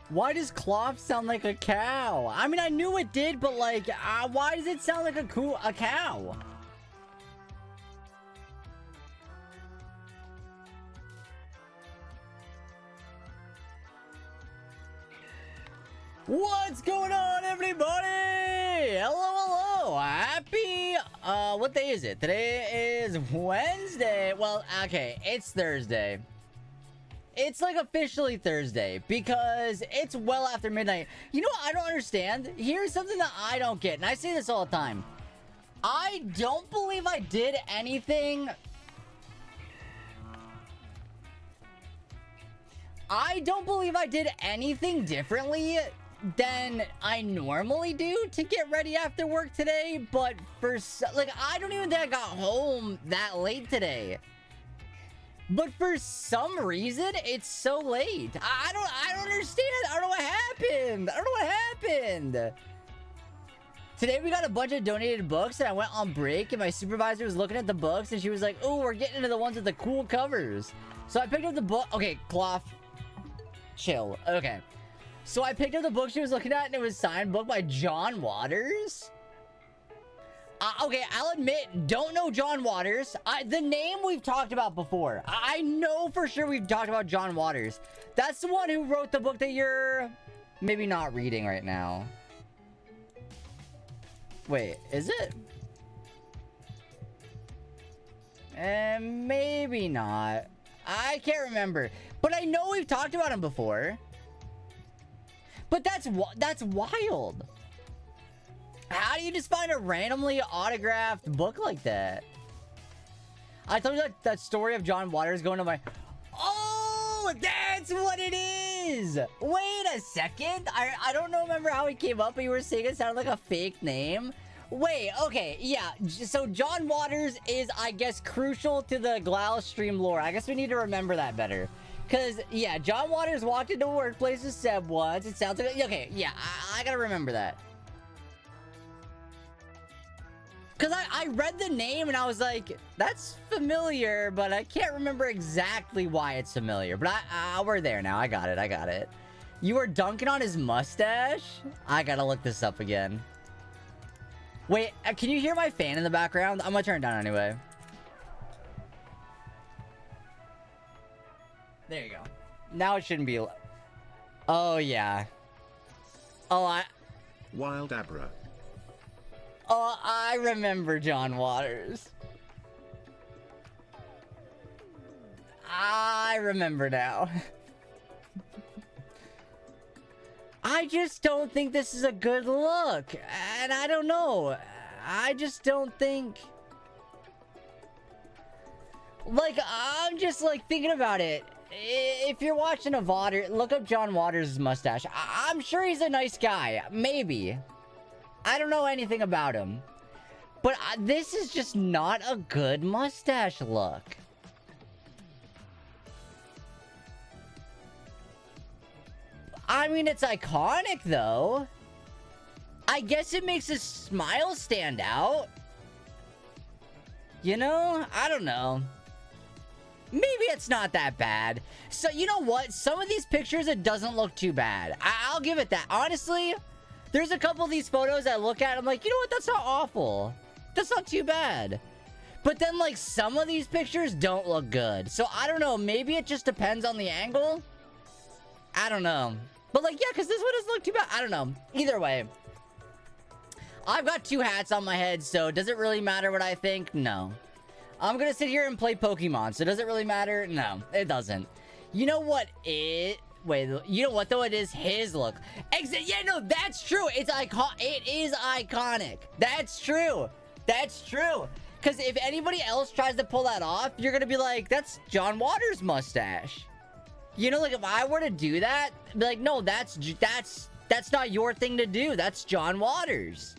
Why does cloth sound like a cow? I mean, I knew it did, but like, why does it sound like a cow? What's going on, everybody? Hello. Happy, what day is it? Today is Wednesday. Well, okay, it's Thursday. It's like officially Thursday because it's well after midnight. You know what I don't understand? Here's something that I don't get, and I say this all the time. I don't believe I did anything. I don't believe I did anything differently than I normally do to get ready after work today, but like, I don't even think I got home that late today. But for some reason, it's so late. I don't understand. I don't know what happened. Today we got a bunch of donated books, and I went on break, and my supervisor was looking at the books, and she was like, "Oh, we're getting into the ones with the cool covers." So I picked up the book. Okay, cloth. Chill. Okay. So I picked up the book she was looking at, and it was a signed book by John Waters. Okay, I'll admit, don't know John Waters. The name we've talked about before. I know for sure we've talked about John Waters. That's the one who wrote the book that you're maybe not reading right now. Wait, is it? Maybe not. I can't remember. But I know we've talked about him before. But that's wild. How do you just find a randomly autographed book like that? I told you that story of John Waters going to my... Oh, that's what it is! Wait a second. I don't remember how he came up, but you were saying it sounded like a fake name. Wait, okay, yeah. So John Waters is, I guess, crucial to the Glau stream lore. I guess we need to remember that better. Because, yeah, John Waters walked into a workplace with Seb once. It sounds like... Okay, yeah, I gotta remember that. Because I read the name and I was like, that's familiar, but I can't remember exactly why it's familiar. But we're there now. I got it. You were dunking on his mustache? I gotta look this up again. Wait, can you hear my fan in the background? I'm gonna turn it down anyway. There you go. Now it shouldn't be... Oh, yeah. Oh, Wild Abra. Oh, I remember John Waters. I remember now. I just don't think this is a good look. And I don't know. I just don't think... Like, I'm just, like, thinking about it. If you're watching a VOD, look up John Waters' mustache. I'm sure he's a nice guy. Maybe. I don't know anything about him. But this is just not a good mustache look. I mean, it's iconic, though. I guess it makes his smile stand out. You know? I don't know. Maybe it's not that bad. So, you know what? Some of these pictures, it doesn't look too bad. I'll give it that. Honestly, there's a couple of these photos I look at, I'm like, you know what? That's not awful. That's not too bad. But then, like, some of these pictures don't look good. So, I don't know. Maybe it just depends on the angle. I don't know. But, like, yeah, because this one doesn't look too bad. I don't know. Either way. I've got two hats on my head, so does it really matter what I think? No. I'm gonna sit here and play Pokemon, so does it really matter? No, it doesn't. You know what Wait, you know what, though? It is his look. Yeah, no, that's true. It is iconic. That's true. That's true. Because if anybody else tries to pull that off, you're gonna be like, that's John Waters' mustache. You know, like, if I were to do that, be like, no, that's not your thing to do. That's John Waters.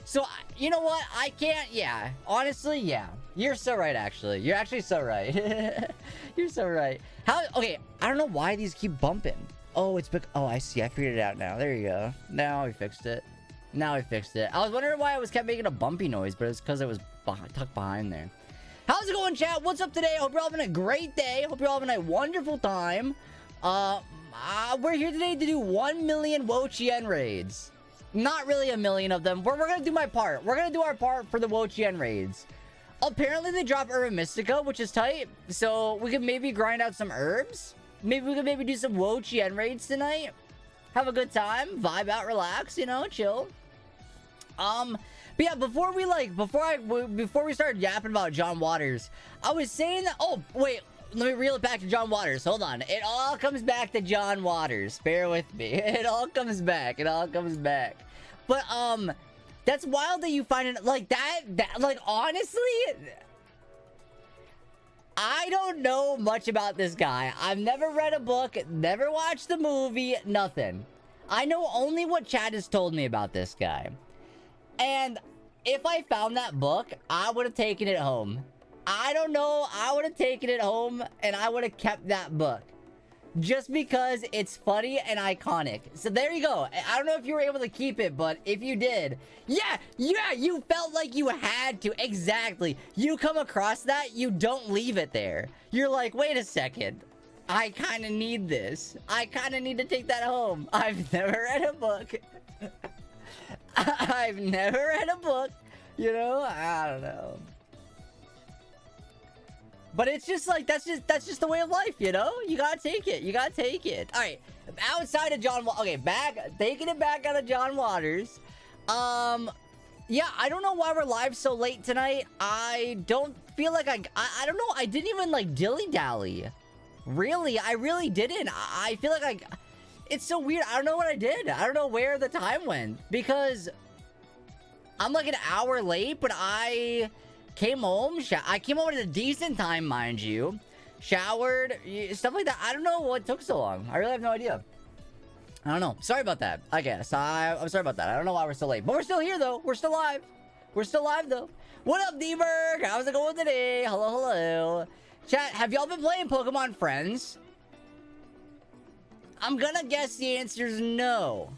So, you know what? I can't, yeah. Honestly, yeah. You're so right, actually. You're actually so right. You're so right. Okay, I don't know why these keep bumping. Oh, oh, I see. I figured it out now. There you go. Now we fixed it. I was wondering why I kept making a bumpy noise, but it's because it was tucked behind there. How's it going, chat? What's up today? Hope you're all having a great day. Hope you're all having a wonderful time. we're here today to do 1 million Wo-Chien Raids. Not really a million of them. We're gonna do my part. We're gonna do our part for the Wo-Chien Raids. Apparently they drop Urban Mystica, which is tight. So we could maybe grind out some herbs. Maybe we could do some Wo-Chien Raids tonight. Have a good time, vibe out, relax, you know, chill. But yeah, before we started yapping about John Waters, I was saying that, oh, wait, let me reel it back to John Waters. Hold on. It all comes back to John Waters. Bear with me. It all comes back. It all comes back. But, that's wild that you find it, like, that, like, honestly, I don't know much about this guy. I've never read a book, never watched the movie, nothing. I know only what Chad has told me about this guy. And if I found that book, I would have taken it home. I don't know. I would have taken it home and I would have kept that book. Just because it's funny and iconic. So there you go. I don't know if you were able to keep it, but if you did, yeah, you felt like you had to. Exactly. You come across that, you don't leave it there. You're like, wait a second. I kind of need this. I kind of need to take that home. I've never read a book. I've never read a book. You know, I don't know. But it's just like, that's just the way of life, you know? You gotta take it. You gotta take it. All right. Outside of John... Okay, taking it back out of John Waters. Yeah, I don't know why we're live so late tonight. I don't feel like I don't know. I didn't even, like, dilly-dally. Really? I really didn't. I feel like it's so weird. I don't know what I did. I don't know where the time went. Because I'm, like, an hour late, but I... came home. I came home at a decent time, mind you. Showered, stuff like that. I don't know what took so long. I really have no idea. I don't know. Sorry about that. I guess I'm sorry about that. I don't know why we're so late, but we're still here though. We're still live. We're still live though. What up, D-Berg? How's it going today? Hello, hello. Chat, have y'all been playing Pokemon Friends? I'm gonna guess the answer is no.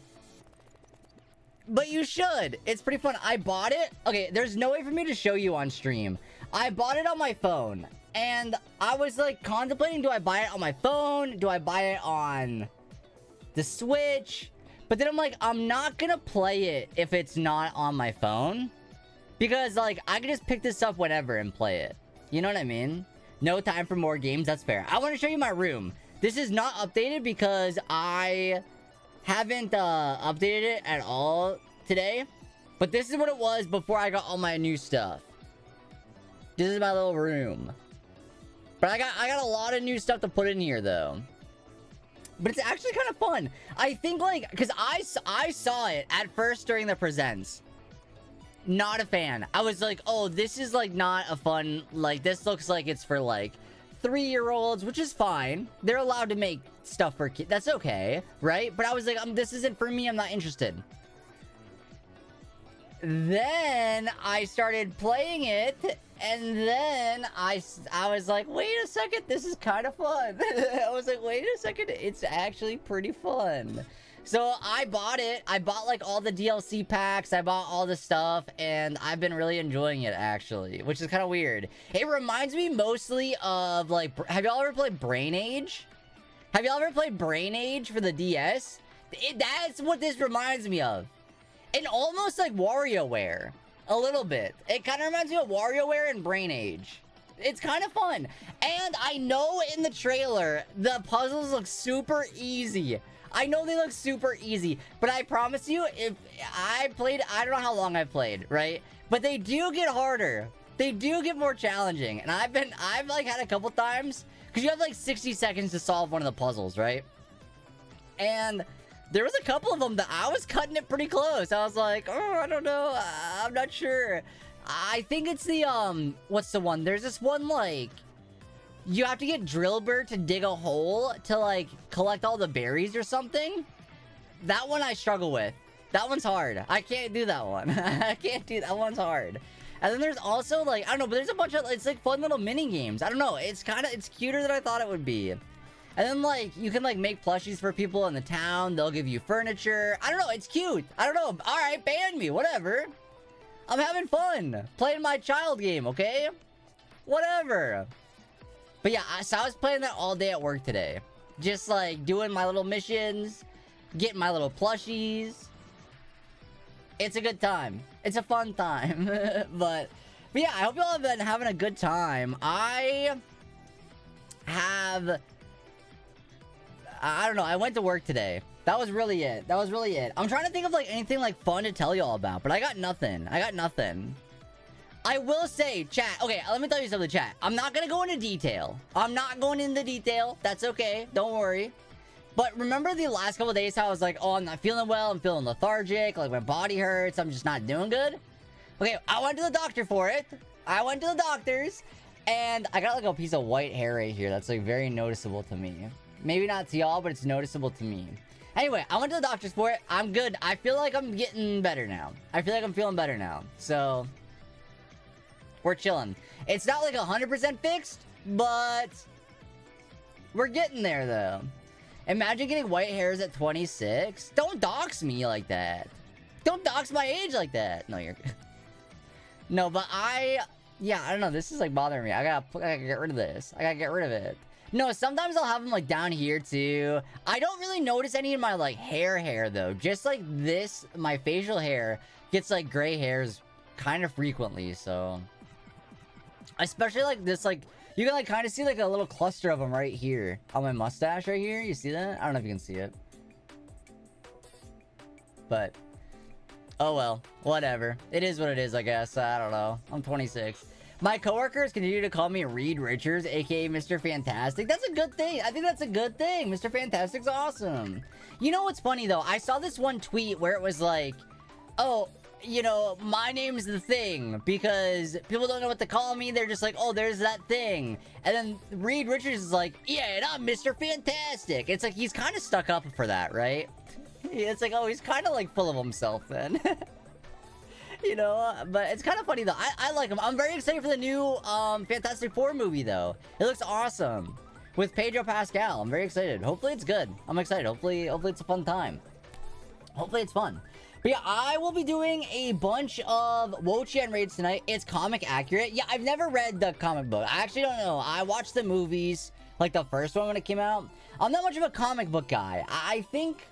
But you should. It's pretty fun. I bought it. Okay, there's no way for me to show you on stream. I bought it on my phone. And I was like contemplating, do I buy it on my phone? Do I buy it on the Switch? But then I'm like, I'm not gonna play it if it's not on my phone. Because like, I can just pick this up whenever and play it. You know what I mean? No time for more games. That's fair. I want to show you my room. This is not updated because I... haven't updated it at all today, but this is what it was before I got all my new stuff. This is my little room, but I got a lot of new stuff to put in here though. But it's actually kind of fun. I think like because I saw it at first during the presents. Not a fan. I was like, oh, this is like not a fun, like this looks like it's for like 3-year-olds, which is fine. They're allowed to make stuff for kids. That's okay, right? But I was like, this isn't for me. I'm not interested. Then I started playing it, and then I was like, wait a second, this is kind of fun. I was like, wait a second, it's actually pretty fun. So I bought it. I bought like all the DLC packs. I bought all the stuff, and I've been really enjoying it actually, which is kind of weird. It reminds me mostly of like, have y'all ever played Brain Age? Have y'all ever played Brain Age for the DS? That's what this reminds me of. And almost like WarioWare. A little bit. It kind of reminds me of WarioWare and Brain Age. It's kind of fun. And I know in the trailer, the puzzles look super easy. I know they look super easy, but I promise you, if I played, I don't know how long I've played, right? But they do get harder. They do get more challenging. And I've like had a couple times, because you have like 60 seconds to solve one of the puzzles, right? And there was a couple of them that I was cutting it pretty close. I was like, oh, I don't know. I'm not sure. I think it's the, what's the one? There's this one, like, you have to get Drillbur to dig a hole to, like, collect all the berries or something. That one I struggle with. That one's hard. I can't do that one. I can't do that one's hard. And then there's also, like, I don't know, but there's a bunch of, it's like fun little mini games. I don't know. It's cuter than I thought it would be. And then, like, you can, like, make plushies for people in the town. They'll give you furniture. I don't know. It's cute. I don't know. All right, ban me. Whatever. I'm having fun. Playing my child game, okay? Whatever. But yeah, so I was playing that all day at work today. Just like doing my little missions, getting my little plushies. It's a good time. It's a fun time. But yeah, I hope y'all have been having a good time. I don't know. I went to work today. That was really it. That was really it. I'm trying to think of like anything like fun to tell y'all about, but I got nothing. I got nothing. I will say, chat. Okay, let me tell you something, chat. I'm not gonna go into detail. I'm not going into detail. That's okay. Don't worry. But remember the last couple of days how I was like, oh, I'm not feeling well. I'm feeling lethargic. Like my body hurts. I'm just not doing good. Okay, I went to the doctor for it. I went to the doctors. And I got like a piece of white hair right here. That's like very noticeable to me. Maybe not to y'all, but it's noticeable to me. Anyway, I went to the doctor's for it. I'm good. I feel like I'm getting better now. I feel like I'm feeling better now. So, we're chilling. It's not like 100% fixed, but we're getting there, though. Imagine getting white hairs at 26. Don't dox me like that. Don't dox my age like that. No, you're good. No, but yeah, I don't know. This is like bothering me. I gotta get rid of this. I gotta get rid of it. No, sometimes I'll have them like down here too. I don't really notice any of my like hair though. Just like this, my facial hair gets like gray hairs kind of frequently. So, especially like this, like you can like kind of see like a little cluster of them right here on my mustache right here. You see that? I don't know if you can see it, but oh well, whatever. It is what it is, I guess. I don't know. I'm 26. My coworkers continue to call me Reed Richards, aka Mr. Fantastic. That's a good thing. I think that's a good thing. Mr. Fantastic's awesome. You know what's funny though? I saw this one tweet where it was like, oh, you know, my name's the thing because people don't know what to call me. They're just like, oh, there's that thing. And then Reed Richards is like, yeah, and I'm Mr. Fantastic. It's like he's kind of stuck up for that, right? It's like, oh, he's kind of like full of himself then. You know, but it's kind of funny though. I like him. I'm very excited for the new Fantastic Four movie though. It looks awesome with Pedro Pascal. I'm very excited. Hopefully it's good. I'm excited. Hopefully it's a fun time. Hopefully it's fun. But yeah, I will be doing a bunch of Wo-Chien Raids tonight. It's comic accurate. Yeah, I've never read the comic book. I actually don't know. I watched the movies, like the first one when it came out. I'm not much of a comic book guy. I think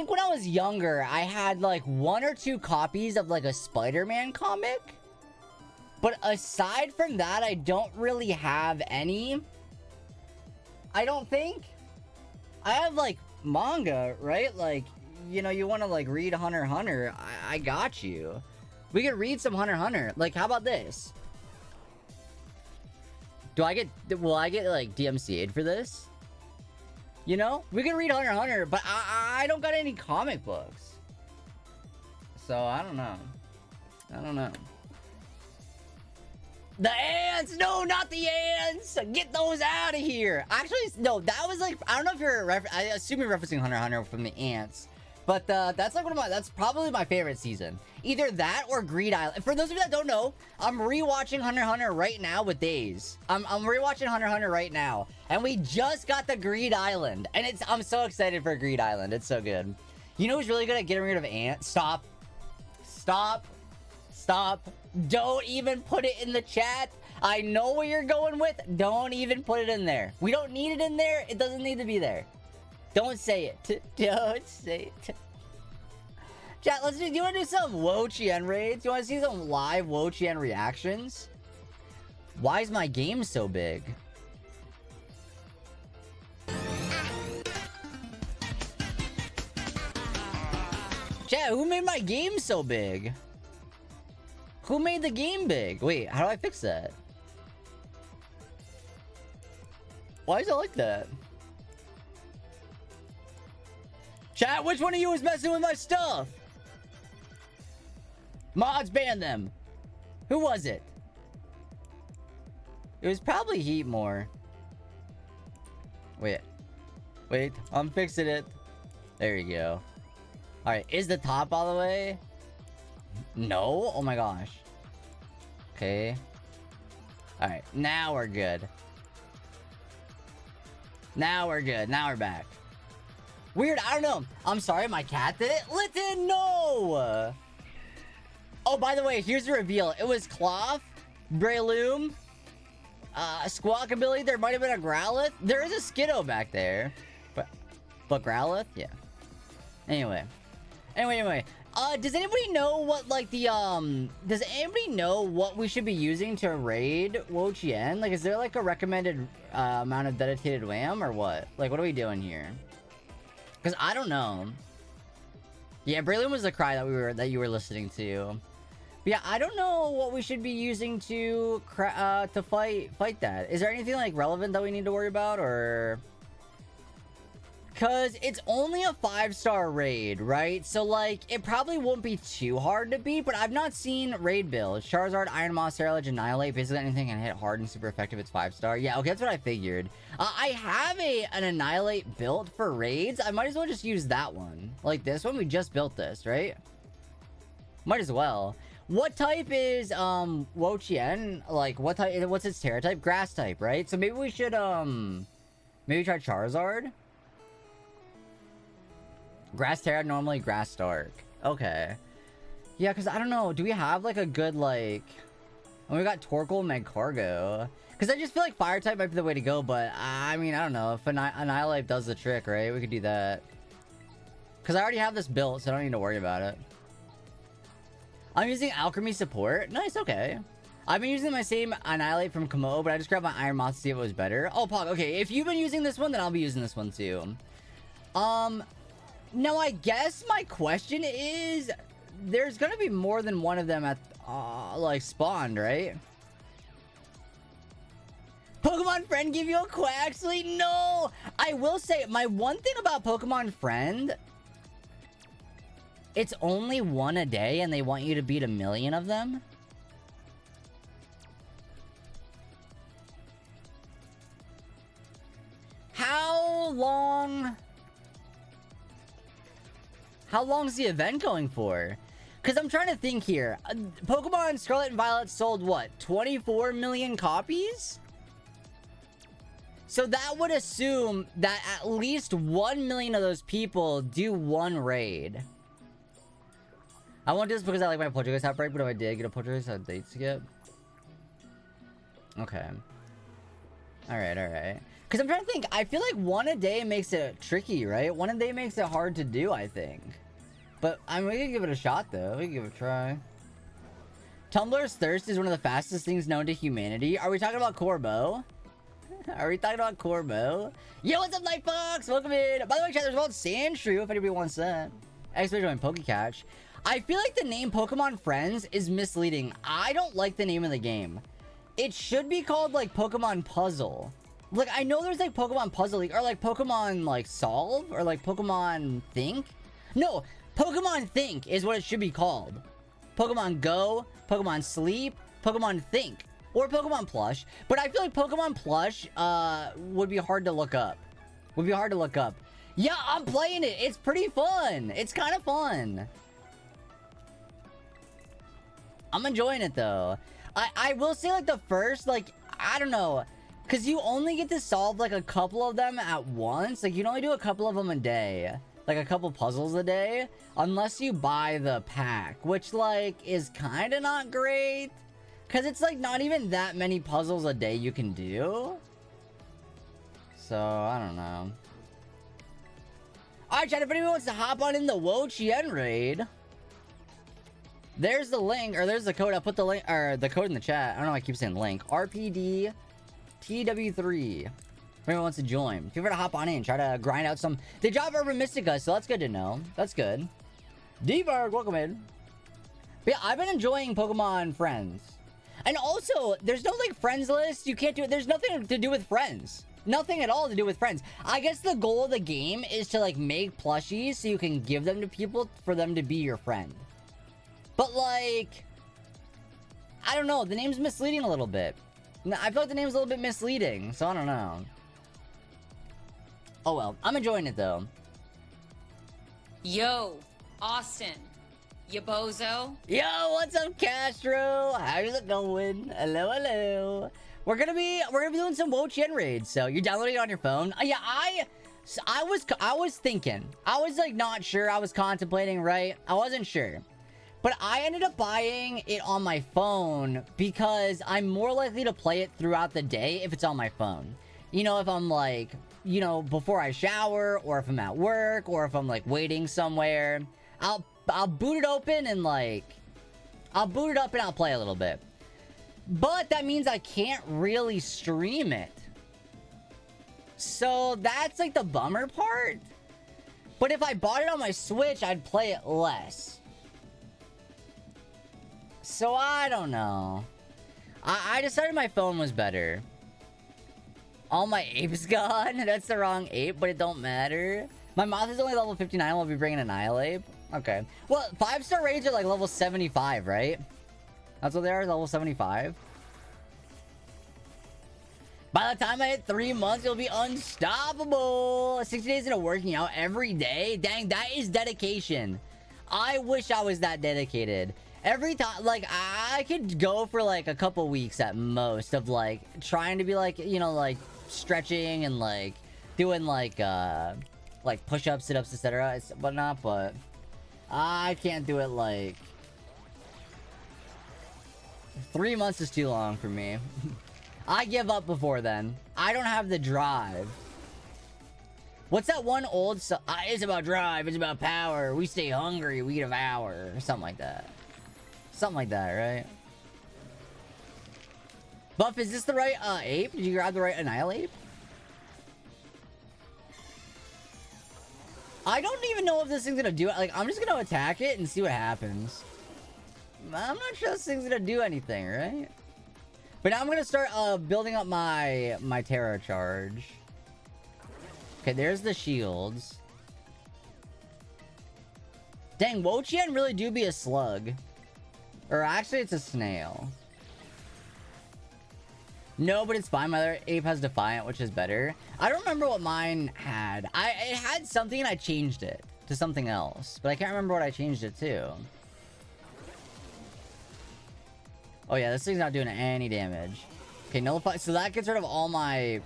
when I was younger, I had like 1 or 2 copies of like a Spider-Man comic. But aside from that, I don't really have any. I don't think. I have like manga, right? Like, you know, you want to like read Hunter x Hunter. I got you. We could read some Hunter x Hunter. Like, how about this? Will I get like DMCA'd for this? You know, we can read Hunter x Hunter, but I don't got any comic books. So, I don't know. I don't know. The ants! No, not the ants! Get those out of here! Actually, no, that was like, I don't know if you're I assume you're referencing Hunter x Hunter from the ants. But that's like that's probably my favorite season. Either that or Greed Island. For those of you that don't know, I'm rewatching Hunter x Hunter right now with Days. I'm rewatching Hunter x Hunter right now. And we just got the Greed Island. And I'm so excited for Greed Island. It's so good. You know who's really good at getting rid of ants? Stop. Stop. Stop. Don't even put it in the chat. I know where you're going with. Don't even put it in there. We don't need it in there. It doesn't need to be there. Don't say it. Don't say it. Chat, do you want to do some Wo-Chien raids? Do you want to see some live Wo-Chien reactions? Why is my game so big? Chat, who made my game so big? Who made the game big? Wait, how do I fix that? Why is it like that? Chat, which one of you is messing with my stuff? Mods ban them. Who was it? It was probably Heatmore. Wait, I'm fixing it. There you go. Alright, is the top all the way? No? Oh my gosh. Okay. Alright, now we're good. Now we're good. Now we're back. Weird, I don't know. I'm sorry, my cat did it. Litten, no! Oh, by the way, here's the reveal. It was Cloth, Breloom, Squawk ability, there might have been a Growlithe. There is a Skiddo back there. But Growlithe? Yeah. Anyway. Does anybody know what, like, does anybody know what we should be using to raid Wo-Chien? Like, is there, like, a recommended, amount of dedicated wham, or what? Like, what are we doing here? Because I don't know. Yeah, Braylon was the cry that you were listening to. But yeah, I don't know what we should be using to, fight that. Is there anything, like, relevant that we need to worry about, or... Because it's only a 5-star raid, right? So, like, it probably won't be too hard to beat, but I've not seen raid builds. Charizard, Iron Moss, Cerulege, Annihilate. Basically anything can hit hard and super effective. It's 5-star. Yeah, okay, that's what I figured. I have an Annihilate built for raids. I might as well just use that one. Like this one, we just built this, right? Might as well. What type is, Wo-Chien? Like, what type, what's its Terra type? Grass type, right? So maybe we should, maybe try Charizard? Grass Terra, normally Grass Dark. Okay. Yeah, because I don't know. Do we have, like, a good, like... Oh, we got Torkoal, Magcargo. Because I just feel like Fire type might be the way to go, but, I mean, I don't know. If Annihilate does the trick, right? We could do that. Because I already have this built, so I don't need to worry about it. I'm using Alchemy Support. Nice, okay. I've been using my same Annihilate from Komodo, but I just grabbed my Iron Moth to see if it was better. Oh, Pog, okay. If you've been using this one, then I'll be using this one, too. Now, I guess my question is, there's gonna be more than one of them at, like, spawned, right? Pokemon Friend give you a Quaxley? No! I will say, my one thing about Pokemon Friend, it's only one a day, and they want you to beat 1 million of them? How long is the event going for? Because I'm trying to think here. Pokemon Scarlet and Violet sold, what, 24 million copies? So that would assume that at least 1 million of those people do one raid. I won't do this because I like my Poltergeist outbreak, but if I did get a Poltergeist, I have dates to get. Okay. Alright. Because I'm trying to think, I feel like one a day makes it tricky, right? One a day makes it hard to do, I think. But, I mean, we can give it a shot, though. We can give it a try. Tumblr's Thirst is one of the fastest things known to humanity. Are we talking about Corbo? Are we talking about Corbo? Yo, what's up, Nightfox? Welcome in. By the way, chat, there's one Sandshrew, if anybody wants that. Expert join Pokecatch. I feel like the name Pokemon Friends is misleading. I don't like the name of the game. It should be called, like, Pokemon Puzzle. Like, I know there's, like, Pokemon Puzzle League, or, like, Pokemon, like, Solve, or, like, Pokemon Think. No, Pokemon Think is what it should be called. Pokemon Go, Pokemon Sleep, Pokemon Think, or Pokemon Plush. But I feel like Pokemon Plush, would be hard to look up. Yeah, I'm playing it. It's pretty fun. It's kind of fun. I'm enjoying it, though. I will say, like, the first, like, I don't know. Because you only get to solve, like, a couple of them at once. Like, you can only do a couple of them a day. Like, a couple puzzles a day. Unless you buy the pack. Which, like, is kind of not great. Because it's, like, not even that many puzzles a day you can do. So, I don't know. Alright, chat, if anyone wants to hop on in the Wo-Chien raid, there's the link, or there's the code. I'll put the link, or the code in the chat. I don't know why I keep saying link. RPD TW3. If anyone wants to join, feel free to hop on in, try to grind out some. They drop Urban Mystica, so that's good to know. That's good. D-Berg, welcome in. But yeah, I've been enjoying Pokemon Friends. And also, there's no, like, friends list. You can't do it. There's nothing to do with friends. Nothing at all to do with friends. I guess the goal of the game is to, like, make plushies so you can give them to people for them to be your friend. But, like, I don't know. The name's misleading a little bit. I feel like the name's a little bit misleading, so I don't know. Oh well, I'm enjoying it though. Yo, Austin, you bozo. Yo, what's up, Castro? How's it going? Hello. We're gonna be doing some Wo-Chien raids. So you're downloading it on your phone? Yeah, I was thinking. I was like not sure. I was contemplating, right? I wasn't sure. But I ended up buying it on my phone because I'm more likely to play it throughout the day if it's on my phone. You know, if I'm like, you know, before I shower, or if I'm at work, or if I'm like waiting somewhere, I'll boot it open and like, I'll boot it up and I'll play a little bit. But that means I can't really stream it. So that's like the bummer part. But if I bought it on my Switch, I'd play it less. So I don't know. I decided my phone was better. All my apes gone? That's the wrong ape, but it don't matter. My moth is only level 59. We'll be bringing an Isle ape. Okay. Well, 5-star raids are like level 75, right? That's what they are, level 75. By the time I hit 3 months, you'll be unstoppable. 60 days into working out every day. Dang, that is dedication. I wish I was that dedicated. Every time, like, I could go for like a couple weeks at most of like trying to be like, you know, like stretching and like doing like push-ups, sit-ups, etc. whatnot, but I can't do it. Like 3 months is too long for me. I give up before then. I don't have the drive. What's that one old song? It's about drive, it's about power. We stay hungry, we devour. Or something like that. Something like that, right? Buff, is this the right ape? Did you grab the right Annihil ape? I don't even know if this thing's gonna do it. Like, I'm just gonna attack it and see what happens. I'm not sure this thing's gonna do anything, right? But now I'm gonna start building up my terror charge. Okay, there's the shields. Dang, Wo-Chien really do be a slug. Or actually, it's a snail. No, but it's fine. My other ape has Defiant, which is better. I don't remember what mine had. It had something and I changed it to something else. But I can't remember what I changed it to. Oh yeah, this thing's not doing any damage. Okay, nullify. So that gets rid of all my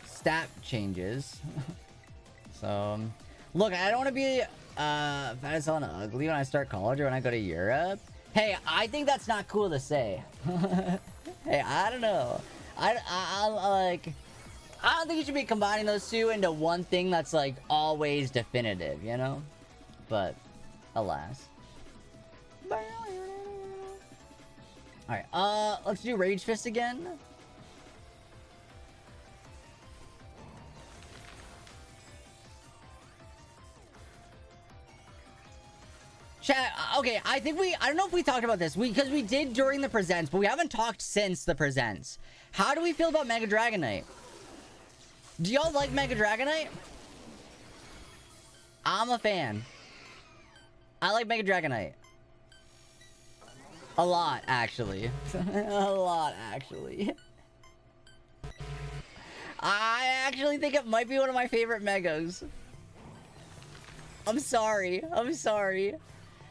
stat changes. So, look, I don't want to be fat as hell and ugly when I start college or when I go to Europe. Hey, I think that's not cool to say. Hey, I don't know. I don't think you should be combining those two into one thing that's like always definitive, you know? But alas. Alright, let's do Rage Fist again. Chat, okay, I don't know if we talked about this, because we did during the presents, but we haven't talked since the presents. How do we feel about Mega Dragonite? Do y'all like Mega Dragonite? I'm a fan. I like Mega Dragonite. A lot, actually. A lot, actually. I actually think it might be one of my favorite Megas. I'm sorry. I'm sorry.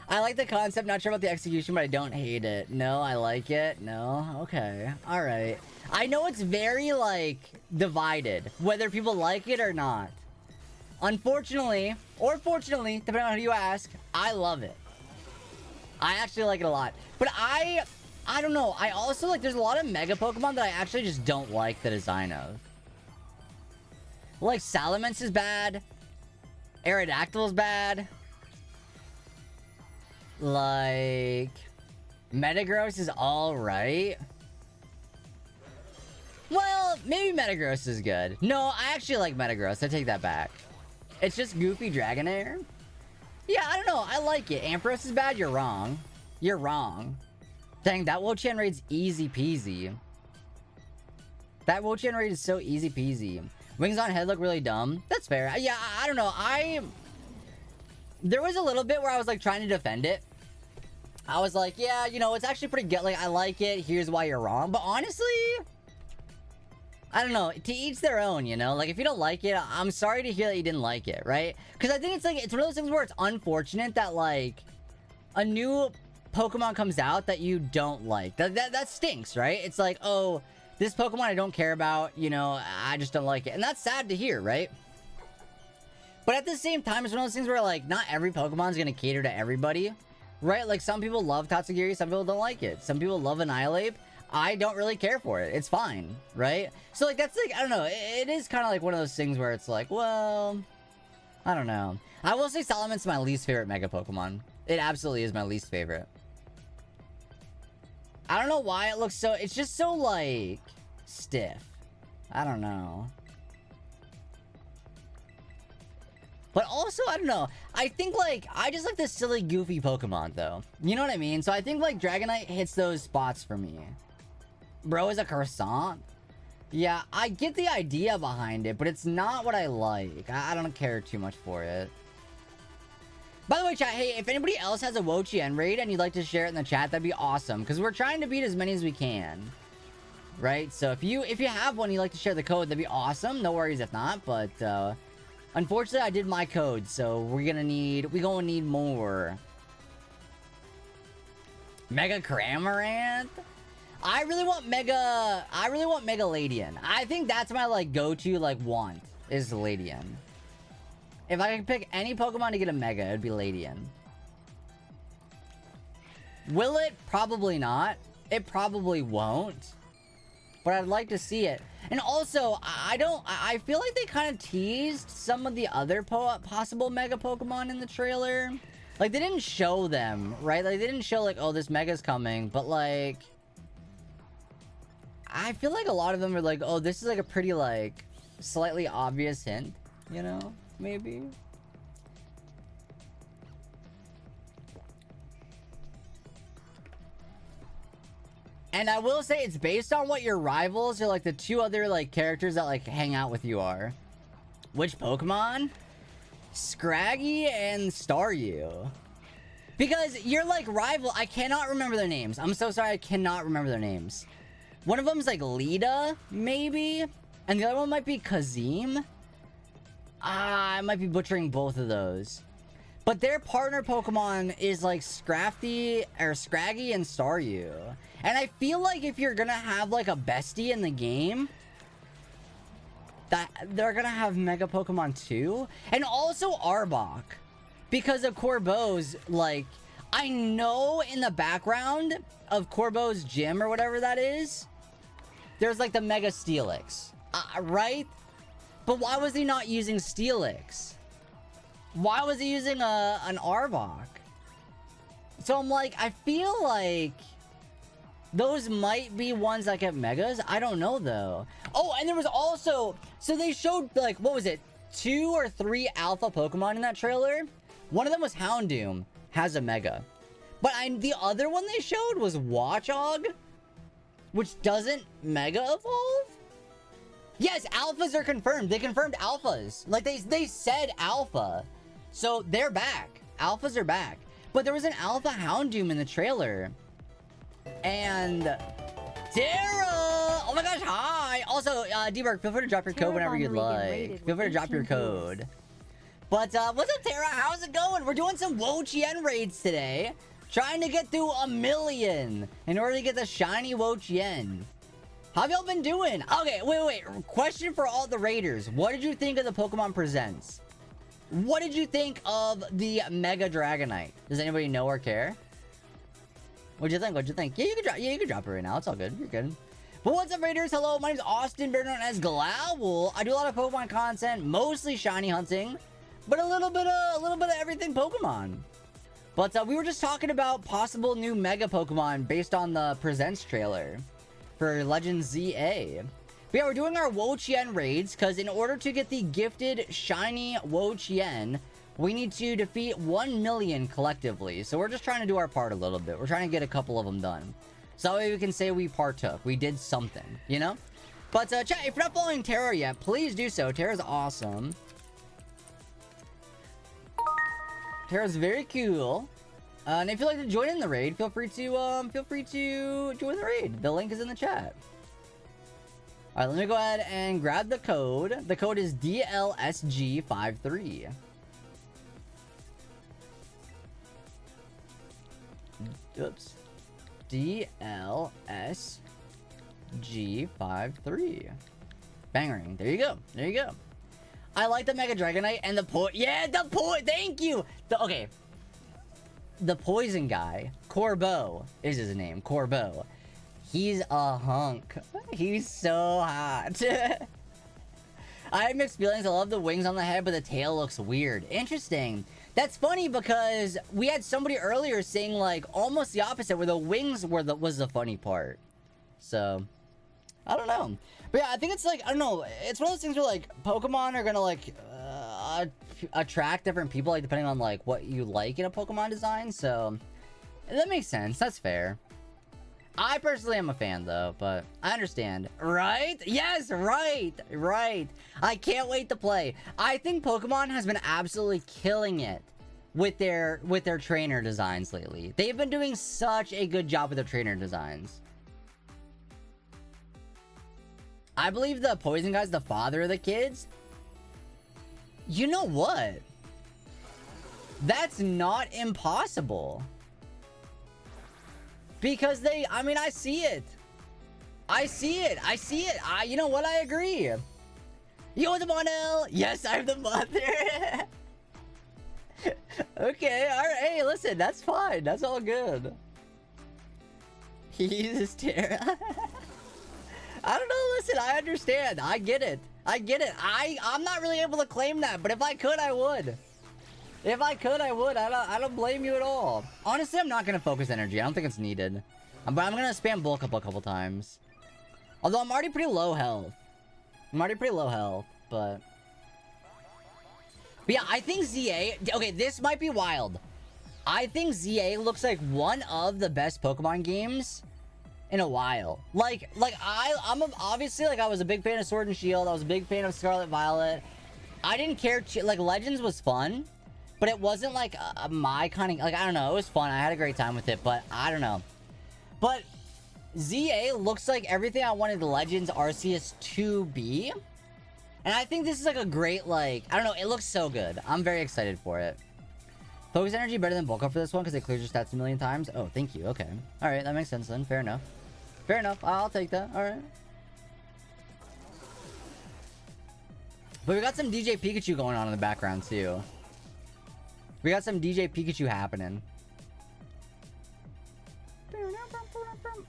I like the concept, not sure about the execution, but I don't hate it. No, I like it. No? Okay. Alright. I know it's very, like, divided, whether people like it or not. Unfortunately, or fortunately, depending on who you ask, I love it. I actually like it a lot. But I don't know. I also, like, there's a lot of Mega Pokemon that I actually just don't like the design of. Like, Salamence is bad. Aerodactyl is bad. Like, Metagross is alright. Well, maybe Metagross is good. No, I actually like Metagross. I take that back. It's just goofy Dragonair. Yeah, I don't know. I like it. Ampharos is bad. You're wrong. You're wrong. Dang, that Wo-Chien Raid's easy peasy. That Wo-Chien Raid is so easy peasy. Wings on head look really dumb. That's fair. Yeah, I don't know. There was a little bit where I was like trying to defend it. I was like, yeah, you know, it's actually pretty good. Like, I like it. Here's why you're wrong. But honestly, I don't know. To each their own, you know? Like, if you don't like it, I'm sorry to hear that you didn't like it, right? Because I think it's like, it's one of those things where it's unfortunate that, like, a new Pokemon comes out that you don't like. That stinks, right? It's like, oh, this Pokemon I don't care about, you know, I just don't like it. And that's sad to hear, right? But at the same time, it's one of those things where, like, not every Pokemon is going to cater to everybody. right? Like, some people love Tatsugiri, some people don't like it. Some people love Annihilate. I don't really care for it. It's fine, right? So, like, that's like, I don't know. It is kind of like one of those things where it's like, well, I don't know. I will say Salaman's my least favorite Mega Pokemon. It absolutely is my least favorite. I don't know why it looks so... It's just so, like, stiff. I don't know. But also, I don't know. I think, like, I just like the silly, goofy Pokemon, though. You know what I mean? So I think, like, Dragonite hits those spots for me. Bro is a croissant? Yeah, I get the idea behind it, but it's not what I like. I don't care too much for it. By the way, chat, hey, if anybody else has a Wo-Chien raid and you'd like to share it in the chat, that'd be awesome. Because we're trying to beat as many as we can. Right? So if you have one, you'd like to share the code, that'd be awesome. No worries if not, but... unfortunately, I did my code, so we're gonna need more. Mega Cramorant? I really want Mega Ladian. I think that's my, like, go-to, like, want, is Ladian. If I could pick any Pokemon to get a Mega, it'd be Ladian. Will it? Probably not. It probably won't. But I'd like to see it. And also, I feel like they kind of teased some of the other possible Mega Pokemon in the trailer. Like, they didn't show them, right? Like, they didn't show, like, oh, this Mega's coming. But, like, I feel like a lot of them are like, oh, this is, like, a pretty, like, slightly obvious hint. You know? Maybe. And I will say it's based on what your rivals or, like, the two other, like, characters that, like, hang out with you are. Which Pokemon? Scraggy and Staryu. Because you're, like, rival. I cannot remember their names. I'm so sorry. I cannot remember their names. One of them is, like, Lita, maybe? And the other one might be Kazim. I might be butchering both of those. But their partner Pokemon is, like, Scraggy and Staryu. And I feel like if you're gonna have, like, a bestie in the game, that they're gonna have Mega Pokemon too. And also Arbok. Because of Corbo's, like, I know in the background of Corbo's gym or whatever that is, there's, like, the Mega Steelix. Right? But why was he not using Steelix? Why was he using an Arbok? So I'm like, I feel like those might be ones that get Megas. I don't know, though. Oh, and there was also... So they showed, like, what was it? 2 or 3 alpha Pokemon in that trailer. One of them was Houndoom. Has a Mega. But the other one they showed was Watchog. Which doesn't Mega Evolve? Yes, alphas are confirmed. They confirmed alphas. Like, they said alpha. So, they're back. Alphas are back. But there was an alpha Houndoom in the trailer. And... Tara! Oh my gosh, hi! Also, D-Berg, feel free to drop your code whenever you'd like. Feel free to drop your code. But, what's up, Tara? How's it going? We're doing some Wo-Chien raids today. Trying to get through 1,000,000 in order to get the shiny Wo-Chien. How have y'all been doing? Okay, wait. Question for all the raiders. What did you think of the Pokemon Presents? What did you think of the Mega Dragonite? Does anybody know or care? What'd you think? Yeah, you can drop it right now. It's all good. You're good. But what's up, raiders? Hello, my name's Austin, better known as Glowl. I do a lot of Pokemon content, mostly shiny hunting, but a little bit of everything Pokemon. But we were just talking about possible new Mega Pokemon based on the Presents trailer for Legend ZA. But yeah, we're doing our Wo-Chien raids because in order to get the gifted shiny Wo-Chien, we need to defeat 1,000,000 collectively. So we're just trying to do our part a little bit. We're trying to get a couple of them done. So that way we can say we partook. We did something, you know? But chat, if you're not following Tara yet, please do so. Tara's awesome. Tara's very cool. And if you'd like to join in the raid, feel free to join the raid. The link is in the chat. All right, let me go ahead and grab the code. The code is DLSG53. Oops. DLSG53. Bangering. There you go. There you go. I like the Mega Dragonite and the point. Yeah, the point. Thank you. Okay. the poison guy, Corbeau is his name, Corbeau. He's a hunk. He's so hot. I have mixed feelings. I love the wings on the head, but the tail looks weird. Interesting. That's funny because we had somebody earlier saying like almost the opposite, where the wings was the funny part. So, I don't know. But yeah, I think it's like, I don't know. It's one of those things where like Pokemon are gonna like attract different people, like depending on like what you like in a Pokemon design. So, that makes sense. That's fair. I personally am a fan though, but I understand. Right? Yes, right. I can't wait to play. I think Pokemon has been absolutely killing it with their trainer designs lately. They've been doing such a good job with their trainer designs. I believe the poison guy's the father of the kids. You know what? That's not impossible. Because they, I mean, I see it. You know what? I agree. You're the Monel. Yes, I'm the mother. Okay, alright. Hey, listen, that's fine. That's all good. He uses Terra. I don't know, listen, I understand. I get it. I'm not really able to claim that, but if I could, I would. I don't blame you at all. Honestly, I'm not gonna focus energy. I don't think it's needed. But I'm gonna spam bulk up a couple times. Although I'm already pretty low health. But yeah, I think ZA... Okay, this might be wild. I think ZA looks like one of the best Pokemon games in a while. Like obviously, like, I was a big fan of Sword and Shield. I was a big fan of Scarlet Violet. I didn't care... Like, Legends was fun. But it wasn't like my kind of... Like, I don't know. It was fun. I had a great time with it. But I don't know. But ZA looks like everything I wanted the Legends Arceus to be. And I think this is like a great, like... I don't know. It looks so good. I'm very excited for it. Focus energy better than bulk up for this one because it clears your stats a million times. Oh, thank you. Okay. Alright, that makes sense then. Fair enough. I'll take that. Alright. But we got some DJ Pikachu going on in the background too. We got some DJ Pikachu happening.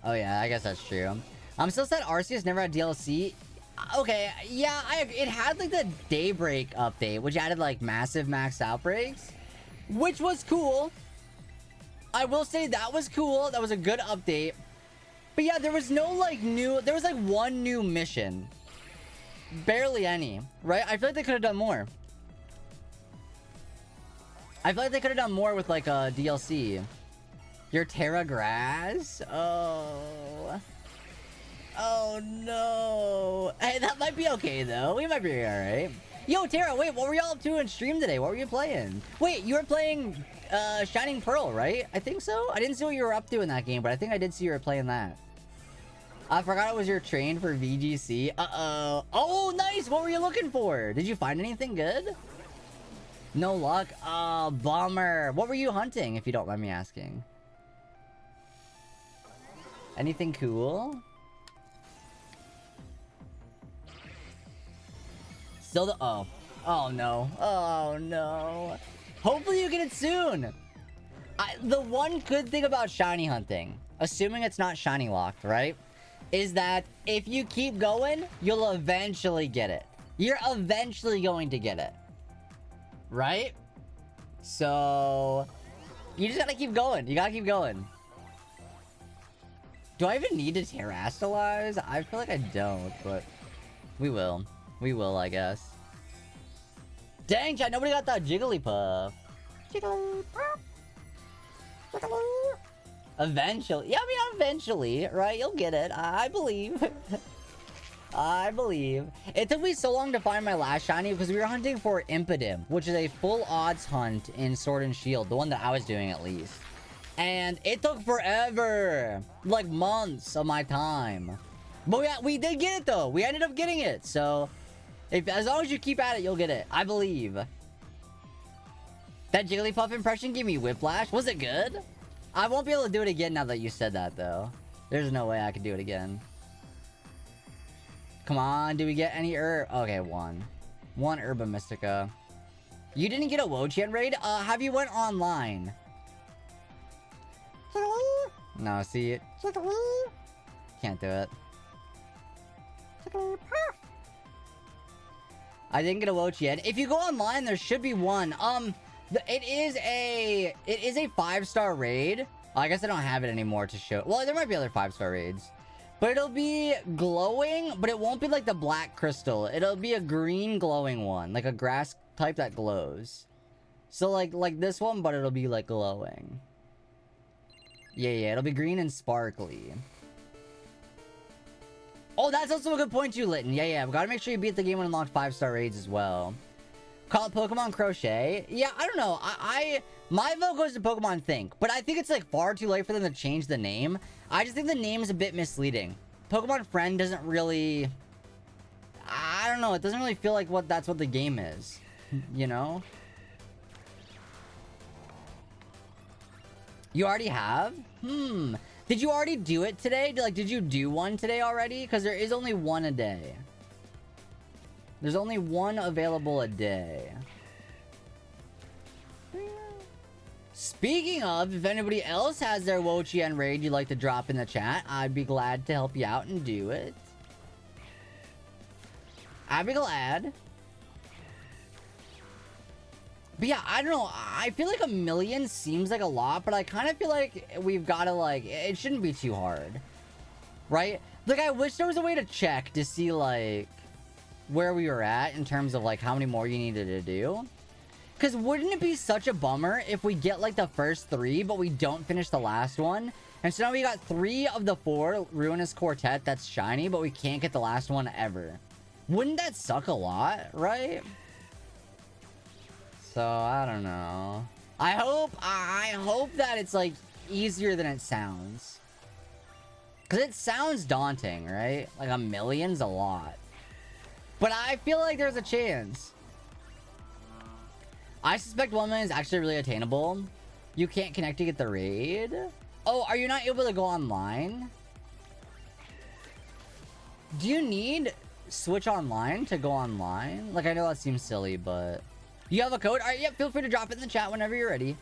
Oh yeah, I guess that's true. I'm still sad Arceus never had DLC. Okay, yeah, it had like the Daybreak update, which added like massive max outbreaks, which was cool. I will say that was cool. That was a good update. But yeah, there was no like new... There was like one new mission. Barely any, right? I feel like they could have done more. I feel like they could have done more with like a DLC. Your Terra Grass? Oh no. Hey, that might be okay though. We might be alright. Yo, Terra, wait, what were y'all up to in stream today? What were you playing? Wait, you were playing Shining Pearl, right? I think so. I didn't see what you were up to in that game, but I think I did see you were playing that. I forgot it was your train for VGC. Uh-oh. Oh, nice. What were you looking for? Did you find anything good? No luck? Oh, bummer. What were you hunting, if you don't mind me asking? Anything cool? Still the... Oh. Oh, no. Oh, no. Hopefully you get it soon. The one good thing about shiny hunting, assuming it's not shiny locked, right? Is that if you keep going, you'll eventually get it. You're eventually going to get it. Right? So... You just gotta keep going. You gotta keep going. Do I even need to terrestrialize? I feel like I don't, but... We will. We will, I guess. Dang, chat, nobody got that Jigglypuff. Jigglypuff. Jigglypuff. Eventually. Yeah, I mean, eventually, right? You'll get it. I believe. I believe. It took me so long to find my last shiny because we were hunting for Impidimp, which is a full odds hunt in Sword and Shield. The one that I was doing, at least. And it took forever. Like, months of my time. But we did get it, though. We ended up getting it. So, as long as you keep at it, you'll get it. I believe. That Jigglypuff impression gave me whiplash. Was it good? I won't be able to do it again now that you said that, though. There's no way I could do it again. Come on, do we get any herb? Okay, one. One Herba Mystica. You didn't get a Wo-Chien raid? Have you went online? No, see it. Can't do it. I didn't get a Wo-Chien. If you go online, there should be one. It is a 5-star raid. I guess I don't have it anymore to show. Well, there might be other 5-star raids. But it'll be glowing, but it won't be like the black crystal. It'll be a green glowing one. Like a grass type that glows. So like this one, but it'll be like glowing. Yeah, it'll be green and sparkly. Oh, that's also a good point too, Litton. Yeah. We gotta make sure you beat the game and unlock 5-star raids as well. Call it Pokemon Crochet. Yeah, I don't know. My vote goes to Pokemon Think, but I think it's like far too late for them to change the name. I just think the name is a bit misleading. Pokemon Friend doesn't really... I don't know. It doesn't really feel like that's what the game is. You know? You already have? Did you already do it today? Like, did you do one today already? Because there is only one a day. There's only one available a day. Speaking of, if anybody else has their Wo-Chien raid you'd like to drop in the chat, I'd be glad to help you out and do it. I'd be glad. But yeah, I don't know. I feel like 1 million seems like a lot, but I kind of feel like we've got to, like, it shouldn't be too hard. Right? Like, I wish there was a way to check to see, like, where we were at in terms of, like, how many more you needed to do. Because wouldn't it be such a bummer if we get, like, the first 3, but we don't finish the last one? And so now we got 3 of the 4 Ruinous Quartet that's shiny, but we can't get the last one ever. Wouldn't that suck a lot, right? So, I don't know. I hope that it's, like, easier than it sounds. Because it sounds daunting, right? Like, 1 million's a lot. But I feel like there's a chance. I suspect 1 million is actually really attainable. You can't connect to get the raid. Oh, are you not able to go online? Do you need Switch Online to go online? Like, I know that seems silly, but... You have a code? Alright, yeah, feel free to drop it in the chat whenever you're ready.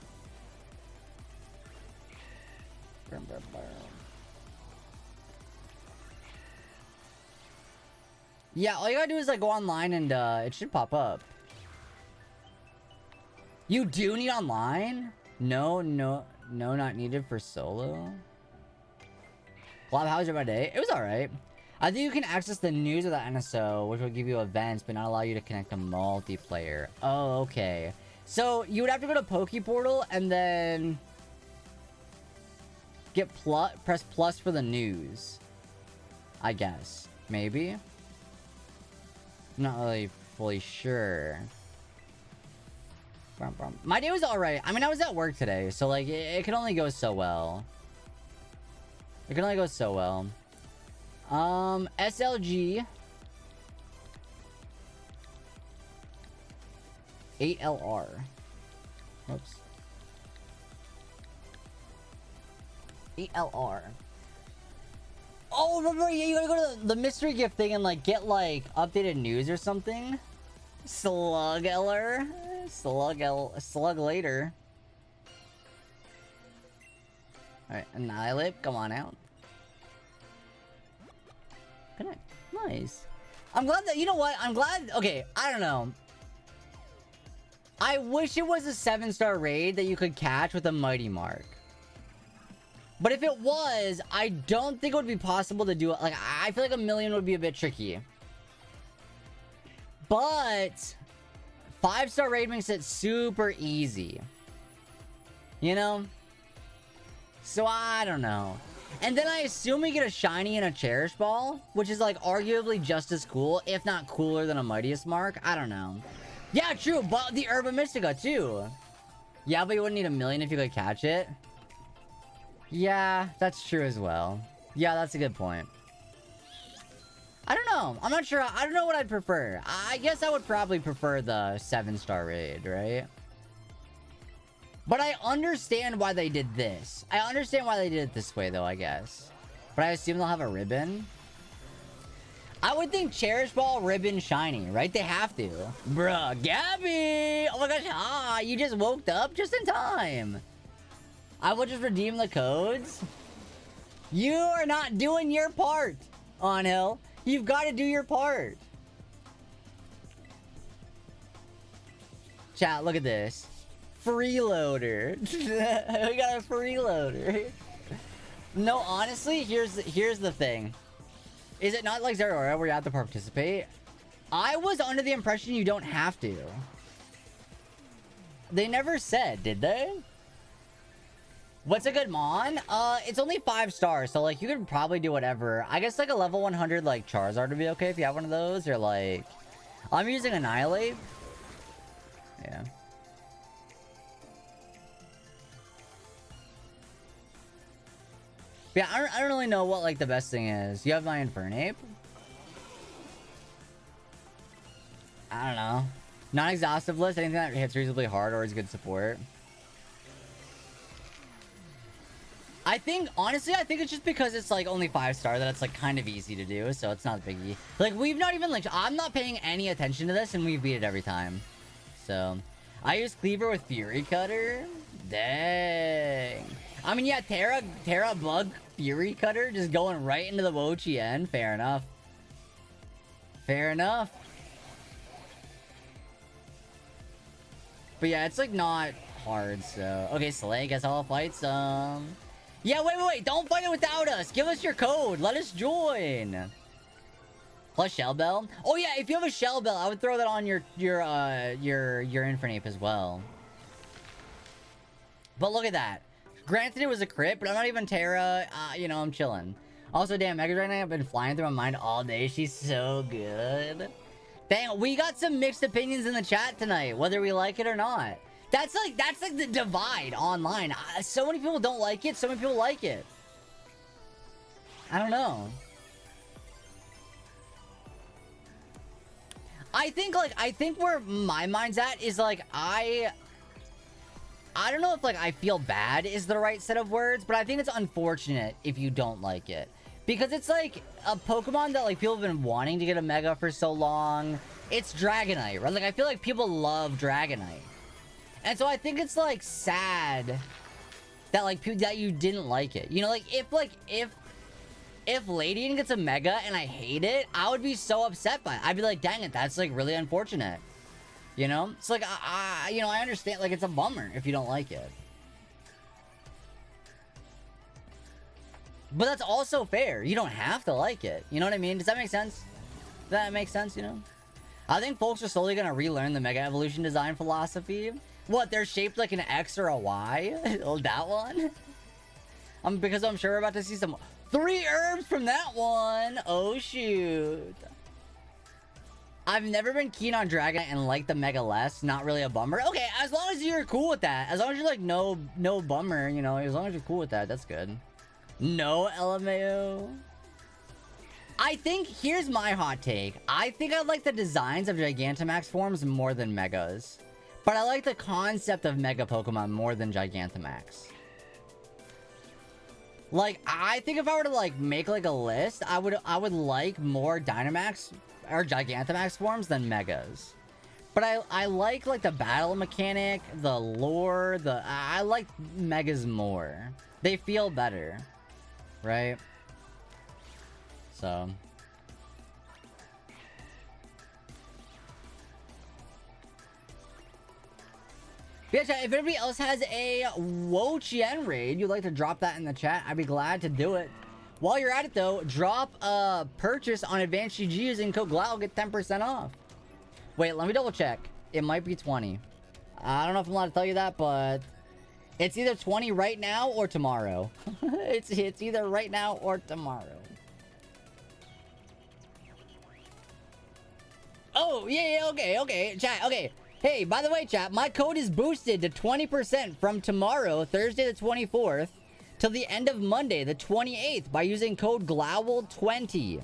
Yeah, all you gotta do is, like, go online and, it should pop up. You do need online? No, not needed for solo. Well, how was your day? It was alright. I think you can access the news of the NSO, which will give you events, but not allow you to connect to multiplayer. Oh, okay. So, you would have to go to Pokeportal and then... press plus for the news. I guess. Maybe? I'm not really fully sure. My day was alright. I mean, I was at work today, so, like, it can only go so well. It can only go so well. SLG 8LR. Oops. 8LR. Oh, remember, yeah, you gotta go to the mystery gift thing and, like, get, like, updated news or something. Slug-Eller. Slug later. Alright, Annihilate, come on out. Connect. Nice. I'm glad that, you know what? I'm glad, okay, I don't know. I wish it was a 7-star raid that you could catch with a Mighty Mark. But if it was, I don't think it would be possible to do it. Like, I feel like 1 million would be a bit tricky. But 5-star raid makes it super easy. You know? So I don't know. And then I assume we get a shiny and a Cherish Ball, which is like arguably just as cool, if not cooler than a Mightiest Mark. I don't know. Yeah, true, but the Herba Mystica too. Yeah, but you wouldn't need 1 million if you could catch it. Yeah, that's true as well. Yeah, that's a good point. I don't know. I'm not sure. I don't know what I'd prefer. I guess I would probably prefer the 7-star raid, right? But I understand why they did this. I understand why they did it this way, though, I guess. But I assume they'll have a ribbon. I would think Cherish Ball, ribbon, shiny, right? They have to. Bruh, Gabby! Oh my gosh, you just woke up just in time. I will just redeem the codes. You are not doing your part, On Hill. You've got to do your part. Chat, look at this. Freeloader. We got a freeloader. No, honestly, here's the thing. Is it not like Zeraora where you have to participate? I was under the impression you don't have to. They never said, did they? What's a good mon? It's only 5 stars, so like you could probably do whatever. I guess like a level 100 like Charizard would be okay if you have one of those, or like I'm using Annihilate. Yeah. Yeah, I don't really know what like the best thing is. You have my Infernape? I don't know. Non-exhaustive list, anything that hits reasonably hard or is good support. I think, honestly, I think it's just because it's like only 5 star that it's like kind of easy to do, so it's not a biggie. Like we've not even like, I'm not paying any attention to this and we beat it every time. So, I use Cleaver with Fury Cutter. Dang. I mean, yeah, Terra Bug Fury Cutter just going right into the Wo-Chien. Fair enough. Fair enough. But yeah, it's like not hard, so... Okay, Slay, guess I'll fight some. Yeah, wait. Don't fight it without us. Give us your code. Let us join. Plus Shell Bell. Oh yeah, if you have a Shell Bell, I would throw that on your Infernape as well. But look at that. Granted, it was a crit, but I'm not even Terra. You know, I'm chilling. Also, damn, Mega Dragon have been flying through my mind all day. She's so good. Dang, we got some mixed opinions in the chat tonight, whether we like it or not. That's like the divide online. So many people don't like it. So many people like it. I don't know. I think where my mind's at is like I don't know if like I feel bad is the right set of words, but I think it's unfortunate if you don't like it. Because it's like a Pokemon that like people have been wanting to get a Mega for so long. It's Dragonite, right? Like I feel like people love Dragonite. And so I think it's like sad that like that you didn't like it. You know, like if Ladian gets a Mega and I hate it, I would be so upset by it. I'd be like, dang it, that's like really unfortunate. You know? It's like, you know, I understand, like, it's a bummer if you don't like it. But that's also fair. You don't have to like it. You know what I mean? Does that make sense? Does that make sense, you know? I think folks are slowly gonna relearn the Mega Evolution design philosophy. What, they're shaped like an X or a Y? Oh, that one? Because I'm sure we're about to see some 3 herbs from that one. Oh, shoot. I've never been keen on Dragon and like the Mega less. Not really a bummer. Okay, as long as you're cool with that. As long as you're like, no bummer, you know. As long as you're cool with that, that's good. No LMAO. I think, here's my hot take. I think I like the designs of Gigantamax forms more than Megas. But I like the concept of Mega Pokemon more than Gigantamax. Like, I think if I were to like make like a list, I would like more Dynamax or Gigantamax forms than Megas. But I like the battle mechanic, the lore, I like Megas more. They feel better. Right? So. Yeah, chat, if anybody else has a Wo-Chien raid you'd like to drop that in the chat, I'd be glad to do it. While you're at it though, drop a purchase on Advanced GG using code GLAO, get 10% off. Wait, let me double check. It might be 20. I don't know if I'm allowed to tell you that, but it's either 20 right now or tomorrow. it's either right now or tomorrow. Oh, yeah, okay, chat, okay. Hey, by the way, chat, my code is boosted to 20% from tomorrow, Thursday the 24th, till the end of Monday, the 28th, by using code GLOWL20.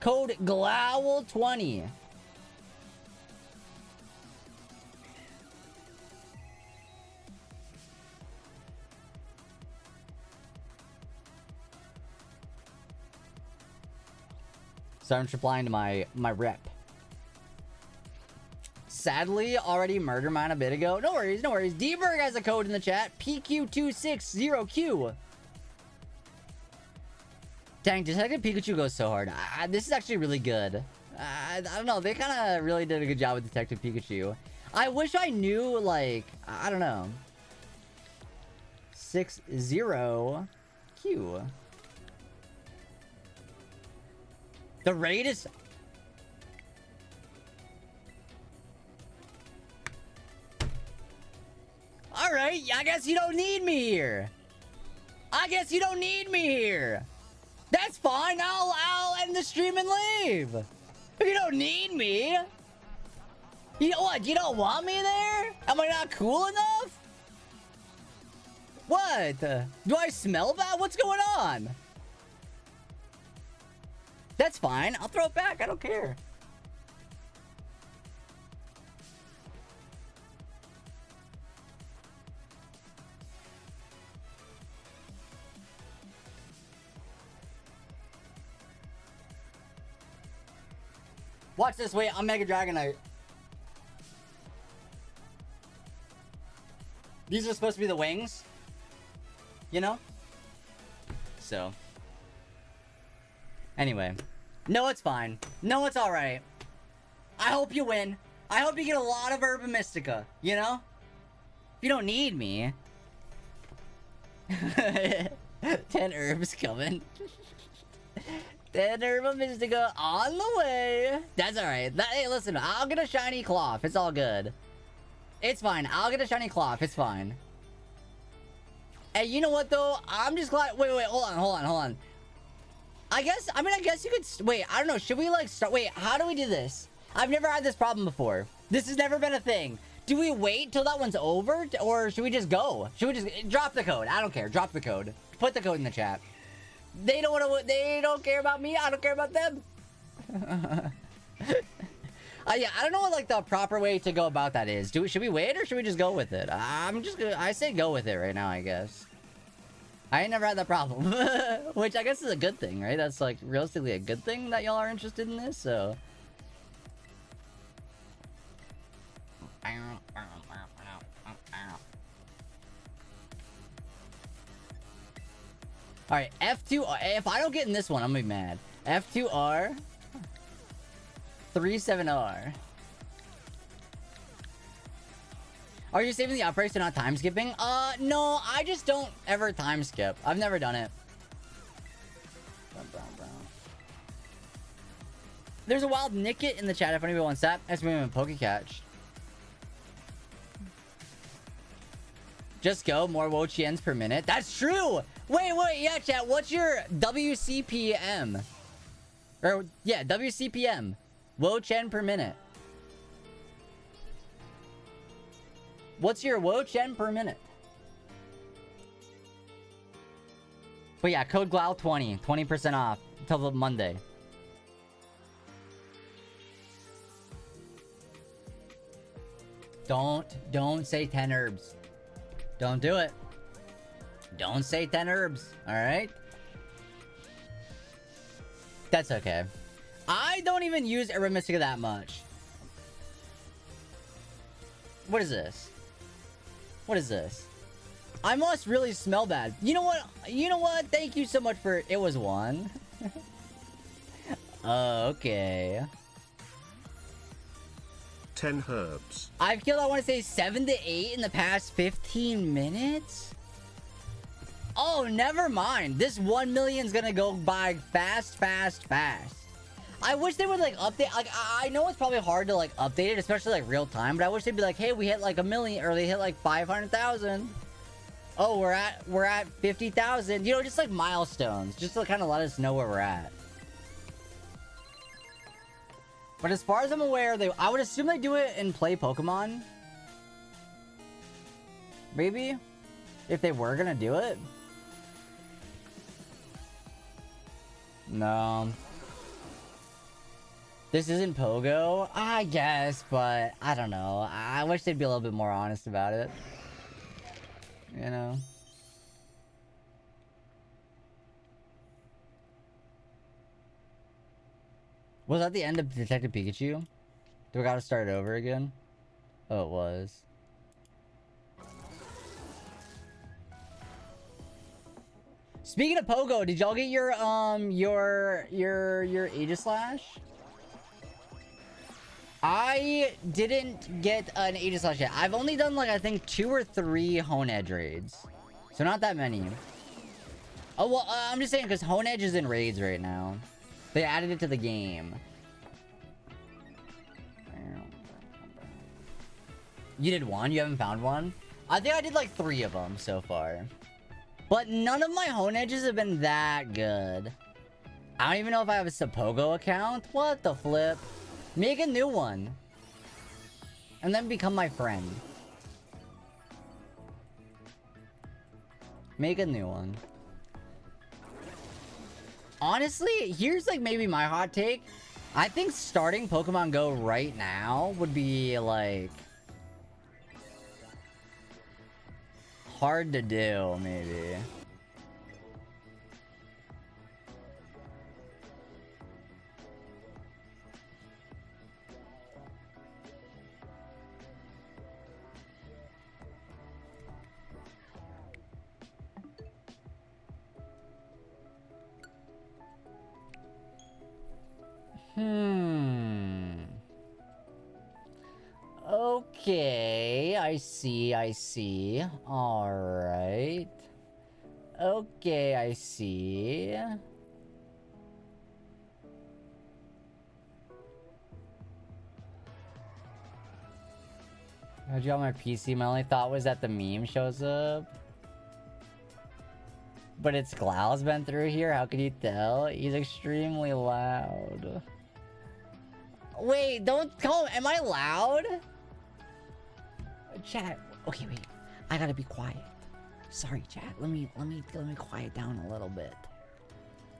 Code GLOWL20. So I'm replying to my rep. sadly already murdered mine a bit ago. No worries, no worries. D-Berg has a code in the chat. PQ260Q. Dang, Detective Pikachu goes so hard. This is actually really good. I don't know. They kind of really did a good job with Detective Pikachu. I wish I knew, like, I don't know. 60Q. The raid is... Alright, I guess you don't need me here. I guess you don't need me here. That's fine. I'll end the stream and leave. If you don't need me. You know what? You don't want me there? Am I not cool enough? What? Do I smell bad? What's going on? That's fine. I'll throw it back. I don't care. Watch this. Wait, I'm Mega Dragonite. These are supposed to be the wings. You know? So. Anyway. No, it's fine. No, it's alright. I hope you win. I hope you get a lot of Urban Mystica. You know? If you don't need me. 10 herbs coming. 10 Urban Mystica on the way. That's alright. Hey, listen. I'll get a shiny cloth. It's all good. It's fine. I'll get a shiny cloth. It's fine. Hey, you know what, though? I'm just glad... Wait. Hold on. I guess you could... Wait, I don't know. Should we, like, start... Wait, how do we do this? I've never had this problem before. This has never been a thing. Do we wait till that one's over? Or should we just go? Should we just... Drop the code. I don't care. Drop the code. Put the code in the chat. They don't want to... They don't care about me. I don't care about them. Yeah, I don't know what, like, the proper way to go about that is. Should we wait or should we just go with it? I say go with it right now, I guess. I ain't never had that problem. Which I guess is a good thing, right? That's, like, realistically a good thing that y'all are interested in this, so... Alright, F2... If I don't get in this one, I'm gonna be mad. F2R... 37R. Are you saving the outbreaks and not time skipping? No, I just don't ever time skip. I've never done it. There's a wild Nicket in the chat if anybody wants that. That's me in Pokecatch. Just go, more Wo-Chiens per minute. That's true! Wait, yeah, chat, what's your WCPM? Or, yeah, WCPM. Wo-Chien per minute. What's your Wo-Chien per minute? But yeah, code GLOW20. 20% off until the Monday. Don't say 10 herbs. Don't do it. Don't say 10 herbs. Alright? That's okay. I don't even use Urban Mystica that much. What is this? What is this? I must really smell bad. You know what? You know what? Thank you so much for... It was 1. Okay. 10 herbs. I've killed, I want to say, 7 to 8 in the past 15 minutes? Oh, never mind. This 1 million's gonna go by fast. I wish they would, like, update... Like, I know it's probably hard to, like, update it, especially, like, real time, but I wish they'd be like, hey, we hit, like, 1 million, or they hit, like, 500,000. Oh, we're at 50,000. You know, just, like, milestones. Just to kind of let us know where we're at. But as far as I'm aware, I would assume they do it in Play Pokemon. Maybe? If they were gonna do it? No. This isn't Pogo? I guess, but I don't know. I wish they'd be a little bit more honest about it. You know? Was that the end of Detective Pikachu? Do we gotta start over again? Oh, it was. Speaking of Pogo, did y'all get your Aegislash? I didn't get an Aegislash yet. I've only done like I think 2 or 3 Hone Edge raids. So not that many. Oh well, I'm just saying because Hone Edge is in raids right now. They added it to the game. You did 1? You haven't found one? I think I did like 3 of them so far. But none of my Hone Edges have been that good. I don't even know if I have a Sapogo account. What the flip? Make a new one. And then become my friend. Make a new one. Honestly, here's like maybe my hot take. I think starting Pokemon Go right now would be like hard to do, maybe. Okay, I see. Alright. Okay, I see. How'd you on my PC? My only thought was that the meme shows up. But it's Glau's been through here, how can you tell? He's extremely loud. Wait, don't call him. Am I loud? Chat. Okay, wait. I gotta be quiet. Sorry, chat. Let me quiet down a little bit.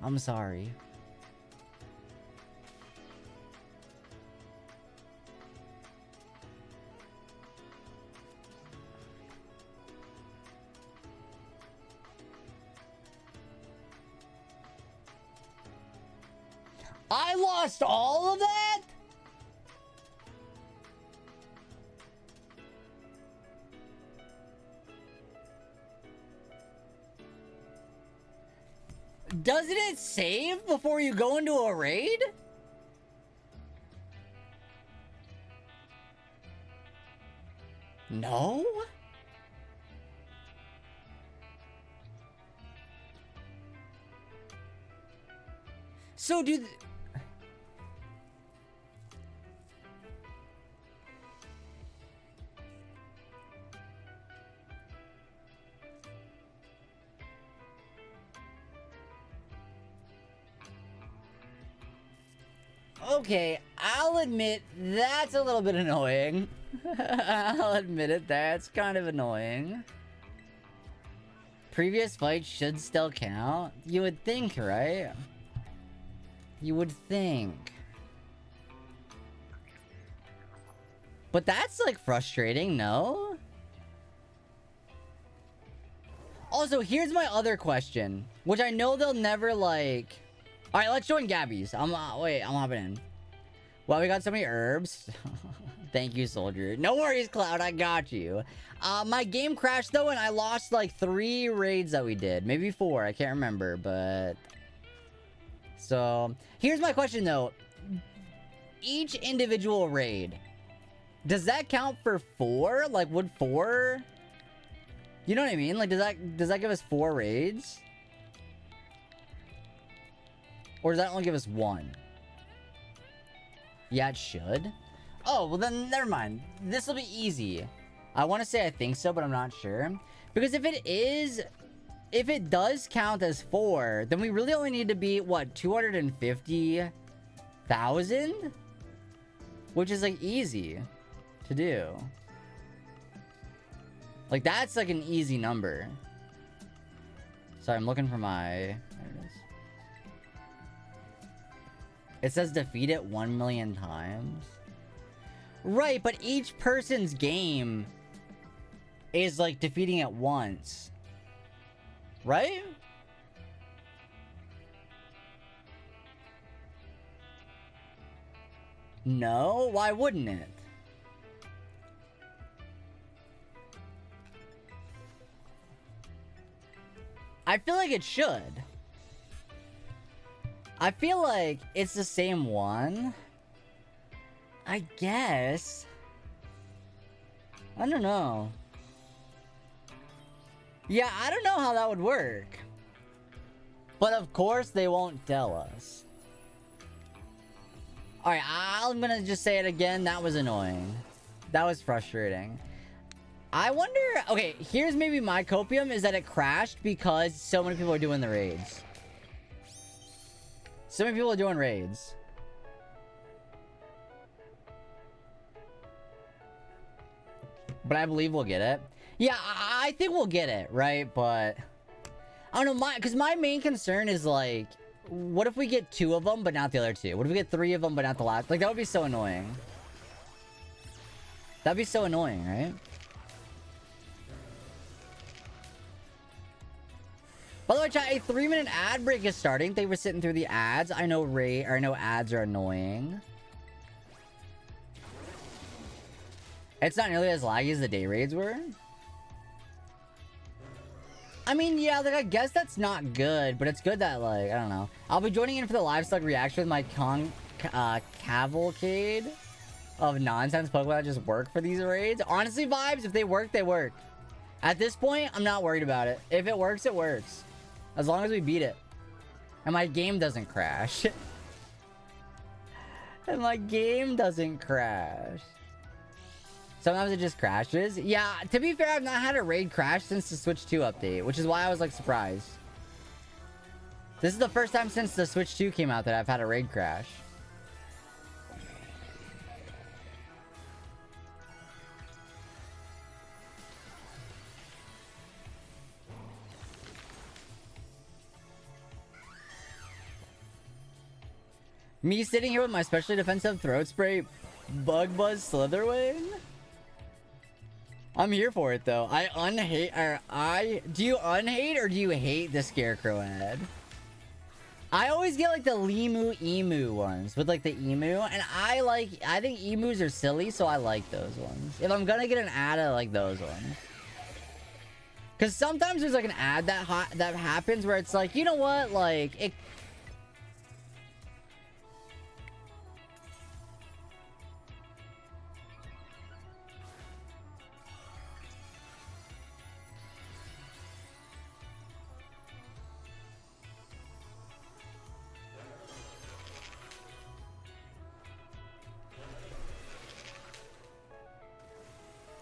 I'm sorry. I lost all of that? Doesn't it save before you go into a raid? No? So do... Okay, I'll admit that's a little bit annoying. I'll admit it, that's kind of annoying. Previous fights should still count. You would think, right? You would think. But that's like frustrating, no? Also, here's my other question, which I know they'll never like... Alright, let's join Gabby's. Wait, I'm hopping in. Well, we got so many herbs. Thank you, soldier. No worries, Cloud, I got you. My game crashed, though, and I lost, like, 3 raids that we did. Maybe 4, I can't remember, but... So, here's my question, though. Each individual raid, does that count for 4? Like, would 4... You know what I mean? Like, does that give us 4 raids? Or does that only give us 1? Yeah, it should. Oh, well then, never mind. This will be easy. I want to say I think so, but I'm not sure. Because if it does count as 4, then we really only need to be, what, 250,000? Which is, like, easy to do. Like, that's, like, an easy number. Sorry, I'm looking for my... There it is. It says defeat it 1 million times. Right, but each person's game is like defeating it once. Right? No? Why wouldn't it? I feel like it should. I feel like it's the same one. I guess. I don't know. Yeah, I don't know how that would work. But of course they won't tell us. Alright, I'm gonna just say it again. That was annoying. That was frustrating. I wonder... Okay, here's maybe my copium, is that it crashed because so many people are doing the raids. So many people are doing raids. But I believe we'll get it. Yeah, I think we'll get it, right? But... I don't know, because my main concern is, like... What if we get 2 of them, but not the other 2? What if we get 3 of them, but not the last? Like, that would be so annoying. That'd be so annoying, right? By the way, chat, a 3-minute ad break is starting. They were sitting through the ads. I know I know ads are annoying. It's not nearly as laggy as the day raids were. I mean, yeah, like, I guess that's not good, but it's good that, like, I don't know. I'll be joining in for the live slug reaction with my cavalcade of nonsense Pokemon that just work for these raids. Honestly, vibes, if they work, they work. At this point, I'm not worried about it. If it works, it works. As long as we beat it. And my game doesn't crash. And my game doesn't crash. Sometimes it just crashes. Yeah, to be fair, I've not had a raid crash since the Switch 2 update, which is why I was, like, surprised. This is the first time since the Switch 2 came out that I've had a raid crash. Me sitting here with my specially defensive throat spray, Bug Buzz Slitherwing? I'm here for it though. Do you unhate or do you hate the Scarecrow ad? I always get like the Limu Emu ones with like the emu, and I think emus are silly, so I like those ones. If I'm gonna get an ad, I like those ones. Cause sometimes there's like an ad that happens where it's like, you know what, like it.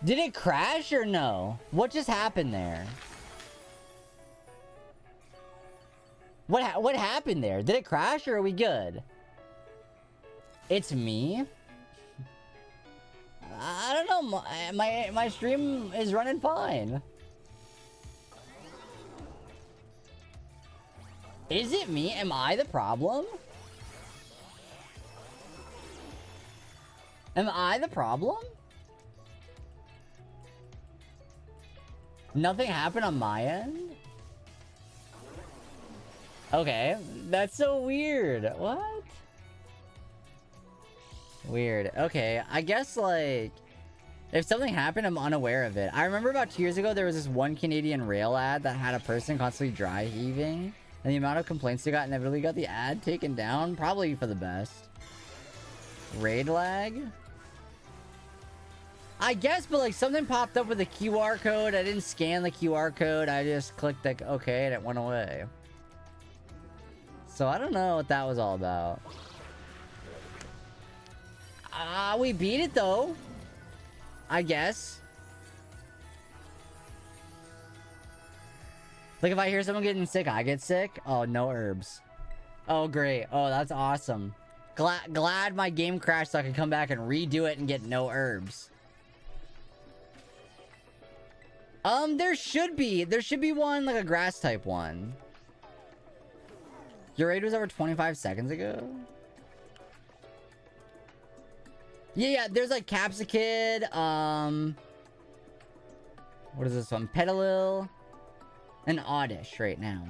Did it crash or no? What just happened there? What happened there? Did it crash or are we good? It's me? I don't know. My stream is running fine. Is it me? Am I the problem? Am I the problem? Nothing happened on my end? Okay, that's so weird. What? Weird. Okay, I guess, like, if something happened, I'm unaware of it. I remember about 2 years ago, there was this one Canadian rail ad that had a person constantly dry heaving. And the amount of complaints they got inevitably got the ad taken down. Probably for the best. Raid lag? I guess, but like something popped up with a QR code. I didn't scan the QR code. I just clicked like, okay, and it went away. So I don't know what that was all about. We beat it though. I guess. Like if I hear someone getting sick, I get sick. Oh, no herbs. Oh, great. Oh, that's awesome. Glad my game crashed so I can come back and redo it and get no herbs. There should be one, like a grass type one. Your raid was over 25 seconds ago? Yeah, there's like Capsicid, what is this one? Petalil, and Oddish right now.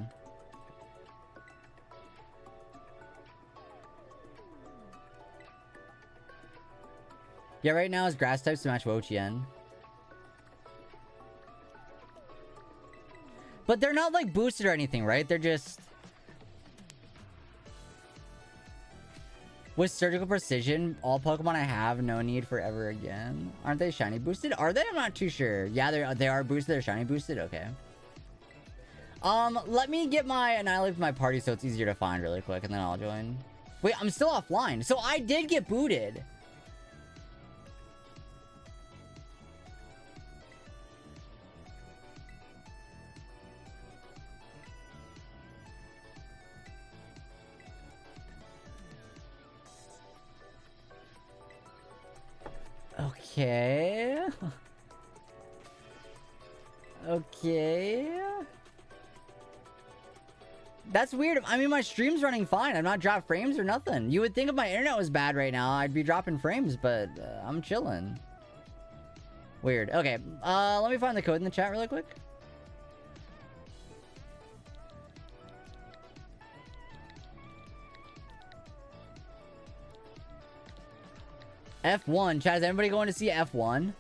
Yeah, right now is grass types to match Wo-Chien. But they're not like boosted or anything, right? They're just... With surgical precision, all Pokemon I have, no need for ever again. Aren't they shiny boosted? Are they? I'm not too sure. Yeah, they are boosted. They're shiny boosted. Okay. Let me get my Annihilate from my party so it's easier to find really quick, and then I'll join. Wait, I'm still offline. So I did get booted. Okay. Okay. That's weird. I mean, my stream's running fine. I'm not dropping frames or nothing. You would think if my internet was bad right now, I'd be dropping frames, but I'm chilling. Weird. Okay. Let me find the code in the chat really quick. F1. Chat, is everybody going to see F1?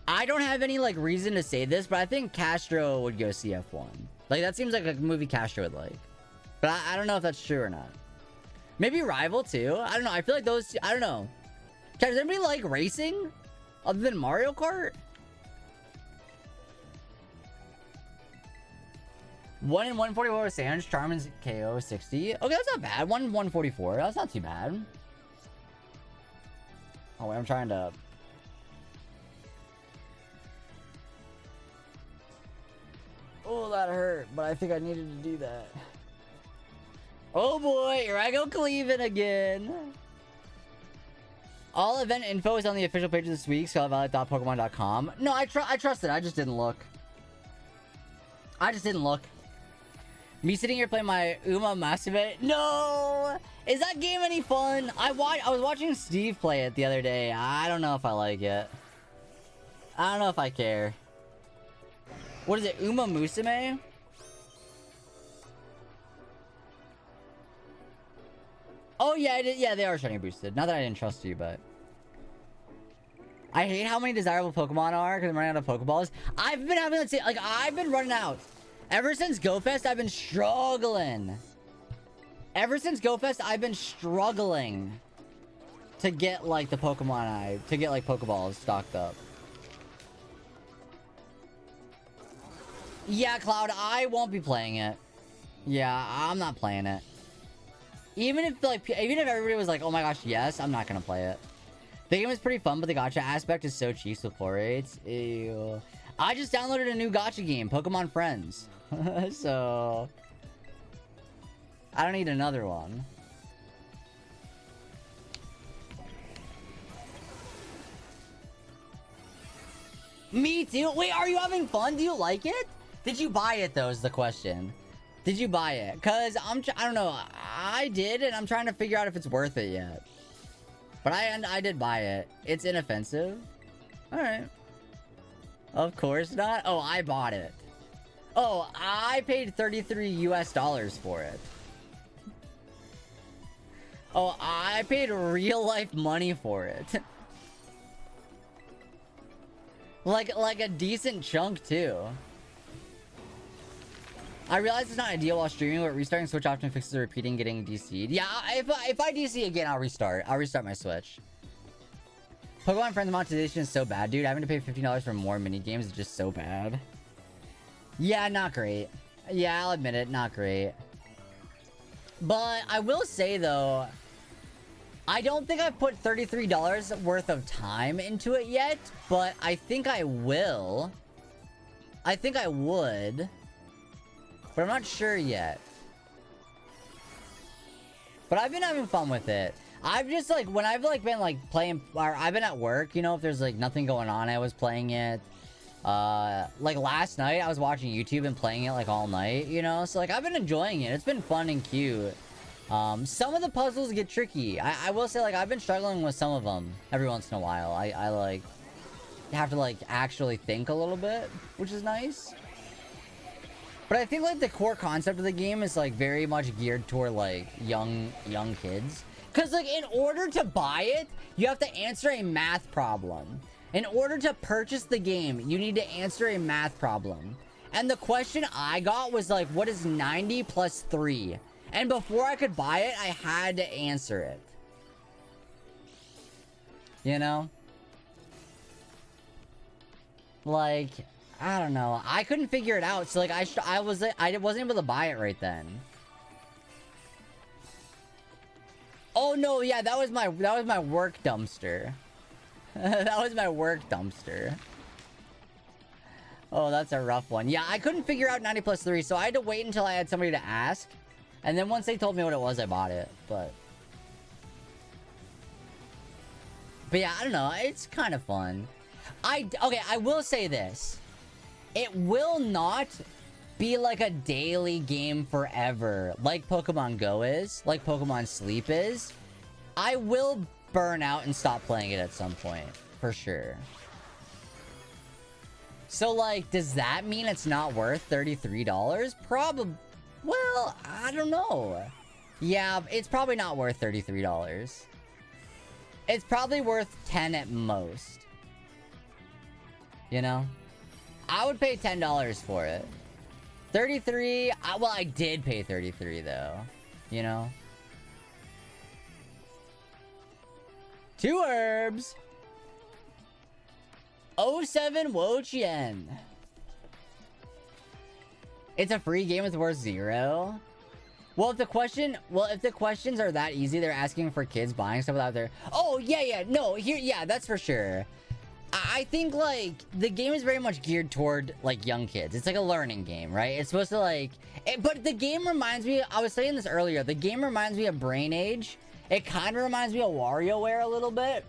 I don't have any, like, reason to say this, but I think Castro would go see F1. Like, that seems like a movie Castro would like. But I don't know if that's true or not. Maybe Rival, too. I don't know. I feel like those... I don't know. Chat, does anybody like racing? Other than Mario Kart? 1 in 144 with Sans, Charmin's KO 60. Okay, that's not bad. 1 in 144. That's not too bad. Oh, wait, I'm trying to... Oh, that hurt, but I think I needed to do that. Oh boy, here I go cleaving again. All event info is on the official page of this week, scarletviolet.pokemon.com. No, I trust it. I just didn't look. Me sitting here playing my Uma Massive. No! Is that game any fun? I was watching Steve play it the other day. I don't know if I like it. I don't know if I care. What is it? Uma Musume? Oh yeah, yeah, they are shiny boosted. Not that I didn't trust you, but I hate how many desirable Pokemon are because I'm running out of Pokeballs. I've been having that, like, I've been running out. Ever since GoFest, I've been struggling. To get, like, the Pokemon to get, like, Pokeballs stocked up. Yeah, Cloud, I won't be playing it. Yeah, I'm not playing it. Even if everybody was like, oh my gosh, yes, I'm not gonna play it. The game is pretty fun, but the gacha aspect is so cheap with pull rates. Ew. I just downloaded a new gacha game, Pokemon Friends. So... I don't need another one. Me too? Wait, are you having fun? Do you like it? Did you buy it, though, is the question. Did you buy it? Because I don't know. I did, and I'm trying to figure out if it's worth it yet. But I did buy it. It's inoffensive. Alright. Of course not. Oh, I bought it. Oh, I paid $33 US for it. Oh, I paid real life money for it. like a decent chunk too. I realize it's not ideal while streaming, but restarting Switch often fixes the repeating getting DC'd. Yeah, if I DC again, I'll restart. I'll restart my Switch. Pokemon Friends monetization is so bad, dude. Having to pay $15 for more mini games is just so bad. Yeah, not great. Yeah, I'll admit it, not great. But I will say though, I don't think I've put $33 worth of time into it yet, but I think I will. I think I would. But I'm not sure yet. But I've been having fun with it. I've just like, when I've like been like playing, or I've been at work, you know, if there's like nothing going on, I was playing it. Like last night I was watching YouTube and playing it like all night, you know, so like I've been enjoying it. It's been fun and cute. Some of the puzzles get tricky. I will say, like, I've been struggling with some of them every once in a while. I like have to like actually think a little bit, which is nice. But I think like the core concept of the game is like very much geared toward like young kids. Cause like in order to buy it, you have to answer a math problem. In order to purchase the game, you need to answer a math problem. And the question I got was like, what is 90 plus 3? And before I could buy it, I had to answer it. You know? Like, I don't know. I couldn't figure it out. So like, I wasn't able to buy it right then. Oh no, yeah, that was my work dumpster. That was my work dumpster. Oh, that's a rough one. Yeah, I couldn't figure out 90 plus 3, so I had to wait until I had somebody to ask. And then once they told me what it was, I bought it. But yeah, I don't know. It's kind of fun. Okay, I will say this. It will not be like a daily game forever, like Pokemon Go is, like Pokemon Sleep is. I will burn out and stop playing it at some point, for sure. So, like, does that mean it's not worth $33? Probably. Well, I don't know. Yeah, it's probably not worth $33. It's probably worth 10 at most. You know? I would pay $10 for it. 33, well, I did pay 33 though. You know? 2 herbs. 07 Wo-Chien. It's a free game with worth 0. Well, if the questions are that easy, they're asking for kids buying stuff without their... Oh, yeah, no, here, yeah, that's for sure. I think, like, the game is very much geared toward, like, young kids. It's like a learning game, right? It's supposed to, like... but the game reminds me... I was saying this earlier. The game reminds me of Brain Age. It kind of reminds me of WarioWare a little bit.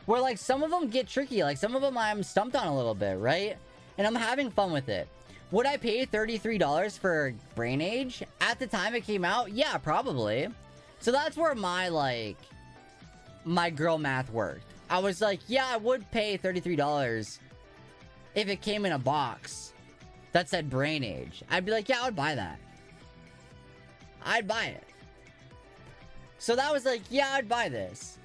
Where, like, some of them get tricky. Like, some of them I'm stumped on a little bit, right? And I'm having fun with it. Would I pay $33 for Brain Age? At the time it came out? Yeah, probably. So that's where my, like... my girl math worked. I was like, yeah, I would pay $33 if it came in a box that said Brain Age. I'd be like, yeah, I would buy that. I'd buy it. So that was like, yeah, I'd buy this.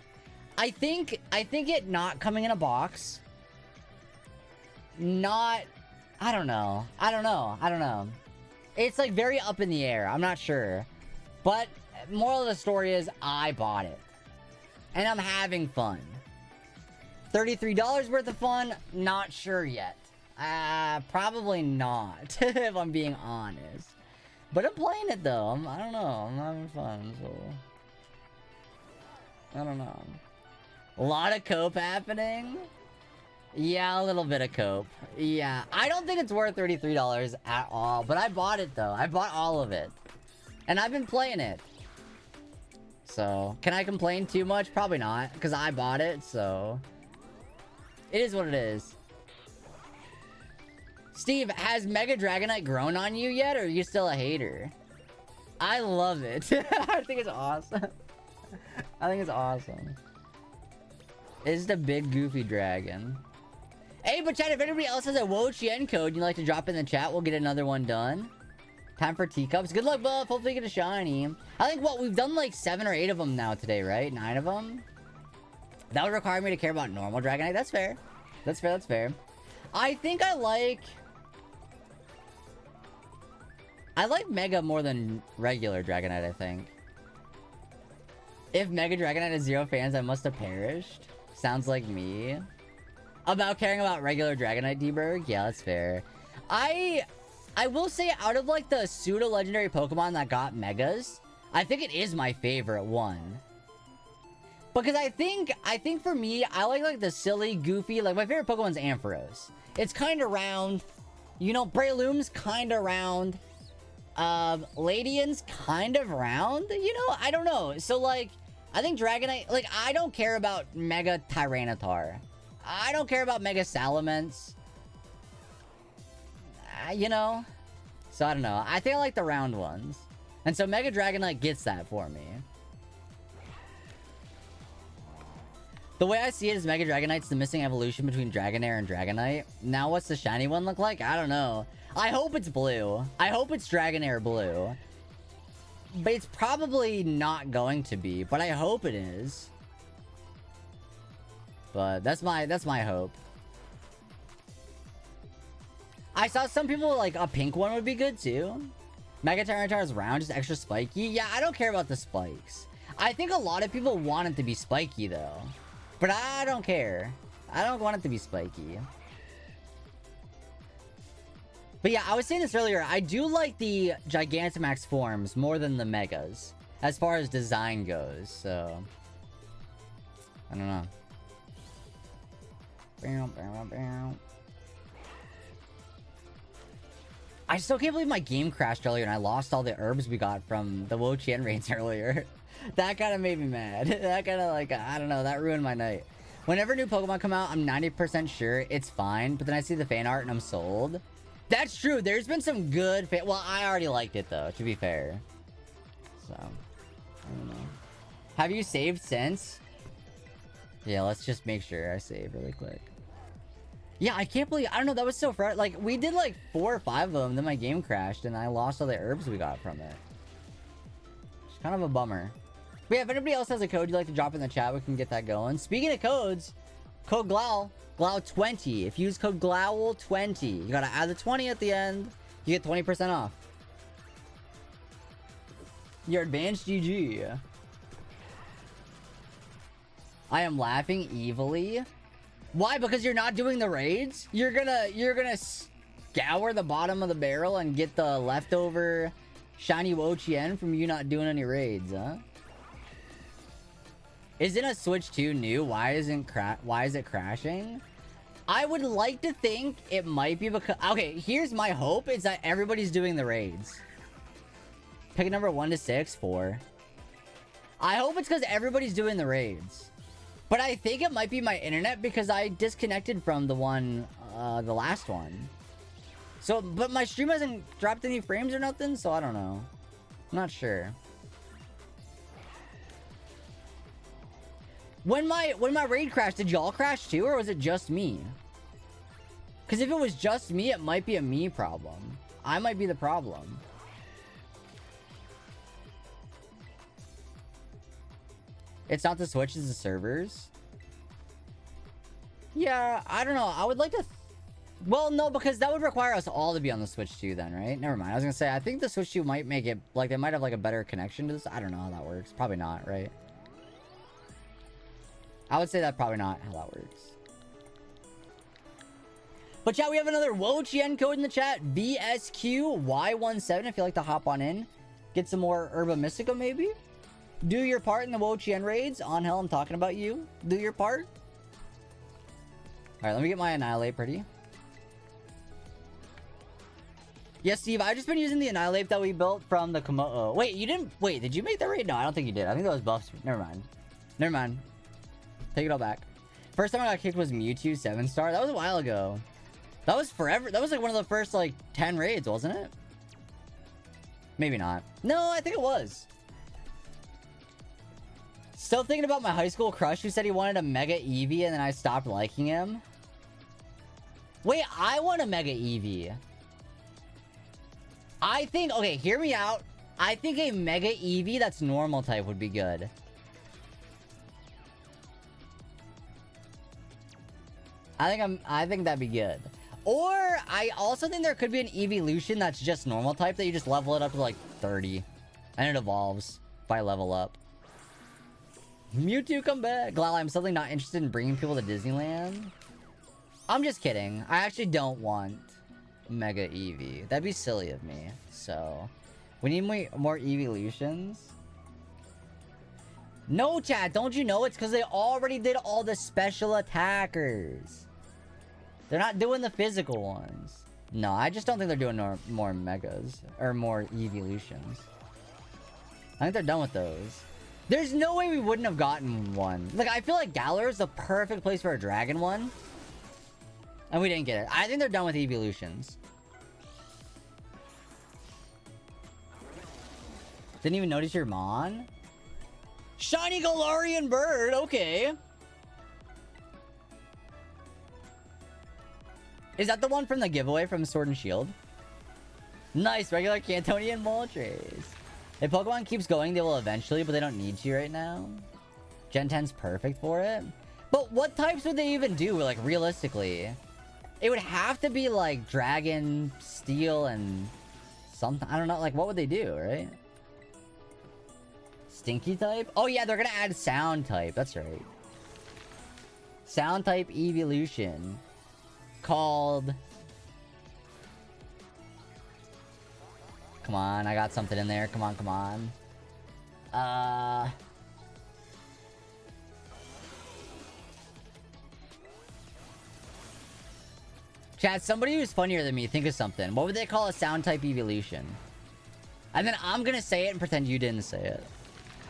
I think it not coming in a box, not, I don't know. It's like very up in the air. I'm not sure. But moral of the story is I bought it. And I'm having fun. $33 worth of fun? Not sure yet. Probably not, if I'm being honest. But I'm playing it though. I don't know. I'm having fun, so... I don't know. A lot of cope happening? Yeah, a little bit of cope. Yeah, I don't think it's worth $33 at all. But I bought it though. I bought all of it. And I've been playing it. So, can I complain too much? Probably not, because I bought it, so... It is what it is. Steve, has Mega Dragonite grown on you yet, or are you still a hater? I love it. I think it's awesome. I think it's awesome. It's the big goofy dragon. Hey, but chat, if anybody else has a Wo-Chien code you'd like to drop in the chat, we'll get another one done. Time for teacups. Good luck, Buff. Hopefully you get a shiny. I think, what, we've done like 7 or 8 of them now today, right? 9 of them? That would require me to care about normal Dragonite. That's fair. That's fair, that's fair. I think I like Mega more than regular Dragonite, I think. If Mega Dragonite has 0 fans, I must have perished. Sounds like me. About caring about regular Dragonite, D-Berg? Yeah, that's fair. I will say, out of like the pseudo-legendary Pokemon that got Megas, I think it is my favorite one. Because I think for me, I like the silly, goofy, like my favorite Pokemon's Ampharos. It's kind of round. You know, Breloom's kind of round. Ladian's kind of round. You know, I don't know. So like, I think Dragonite, like I don't care about Mega Tyranitar. I don't care about Mega Salamence. You know? So I don't know. I think I like the round ones. And so Mega Dragonite gets that for me. The way I see it is Mega Dragonite's the missing evolution between Dragonair and Dragonite. Now what's the shiny one look like? I don't know. I hope it's blue. I hope it's Dragonair blue. But it's probably not going to be. But I hope it is. But that's my hope. I saw some people like a pink one would be good too. Mega Tyranitar is round, just extra spiky. Yeah, I don't care about the spikes. I think a lot of people want it to be spiky though. But I don't care. I don't want it to be spiky. But yeah, I was saying this earlier. I do like the Gigantamax forms more than the Megas. As far as design goes, so... I don't know. I still can't believe my game crashed earlier and I lost all the herbs we got from the Wo-Chien Raids earlier. That kind of made me mad. That kind of like, I don't know, that ruined my night. Whenever new Pokemon come out, I'm 90% sure it's fine, but then I see the fan art and I'm sold. That's true. There's been some good fan... Well, I already liked it though, to be fair. So, I don't know. Have you saved since? Yeah, let's just make sure I save really quick. Yeah, I can't believe... I don't know, that was so fresh. Like, we did like 4 or 5 of them, then my game crashed, and I lost all the herbs we got from it. It's kind of a bummer. But yeah, if anybody else has a code you'd like to drop in the chat, we can get that going. Speaking of codes, code GLOW, GLOW20. If you use code GLOW20, you gotta add the 20 at the end. You get 20% off. Your advanced GG. I am laughing evilly. Why? Because you're not doing the raids? You're gonna scour the bottom of the barrel and get the leftover shiny Wo-Chien from you not doing any raids, huh? Isn't a Switch 2 new? Why is it crashing? I would like to think it might be because... Okay, here's my hope, is that everybody's doing the raids. Pick number 1 to 6, 4. I hope it's because everybody's doing the raids. But I think it might be my internet because I disconnected from the one, the last one. So, but my stream hasn't dropped any frames or nothing, so I don't know. I'm not sure. When my raid crashed, did y'all crash too, or was it just me? Because if it was just me, it might be a me problem. I might be the problem. It's not the Switch, it's the servers. Yeah, I don't know. I would like to... Well, no, because that would require us all to be on the Switch 2 then, right? Never mind. I was gonna say, I think the Switch 2 might make it... Like, they might have, like, a better connection to this. I don't know how that works. Probably not, right? I would say that's probably not how that works. But chat, we have another Wo-Chien code in the chat. VSQY17 if you'd like to hop on in. Get some more Herba Mystica, maybe? Do your part in the Wo-Chien raids. On hell, I'm talking about you. Do your part. Alright, let me get my Annihilate pretty. Yes, Steve, I've just been using the Annihilate that we built from the Komodo. Wait, you didn't... Wait, did you make that raid? No, I don't think you did. I think that was buffs. Never mind. Never mind. Take it all back. First time I got kicked was Mewtwo 7-star. That was a while ago. That was forever. That was like one of the first, like, 10 raids, wasn't it? Maybe not. No, I think it was. Still thinking about my high school crush who said he wanted a Mega Eevee and then I stopped liking him. Wait, I want a Mega Eevee. I think... Okay, hear me out. I think a Mega Eevee that's normal type would be good. I think that'd be good. Or, I also think there could be an Evolution that's just normal type that you just level it up to like 30. And it evolves by level up. Mewtwo, come back! Glal, I'm suddenly not interested in bringing people to Disneyland. I'm just kidding. I actually don't want Mega Eevee. That'd be silly of me. So, we need more Evolutions. No, chat, don't you know? It's because they already did all the special attackers. They're not doing the physical ones. No, I just don't think they're doing more Megas. Or more Evolutions. I think they're done with those. There's no way we wouldn't have gotten one. Like, I feel like Galar is the perfect place for a dragon one. And we didn't get it. I think they're done with Evolutions. Didn't even notice your Mon? Shiny Galarian bird, okay. Is that the one from the giveaway from Sword and Shield? Nice, regular Cantonian Moltres. If Pokemon keeps going, they will eventually, but they don't need to right now. Gen 10's perfect for it. But what types would they even do, like, realistically? It would have to be like dragon, steel, and something. I don't know. Like, what would they do, right? Stinky type? Oh, yeah, they're gonna add sound type. That's right. Sound type evolution. Called... Come on, I got something in there. Come on, come on. Chat, somebody who's funnier than me, think of something. What would they call a sound type evolution? And then I'm gonna say it and pretend you didn't say it.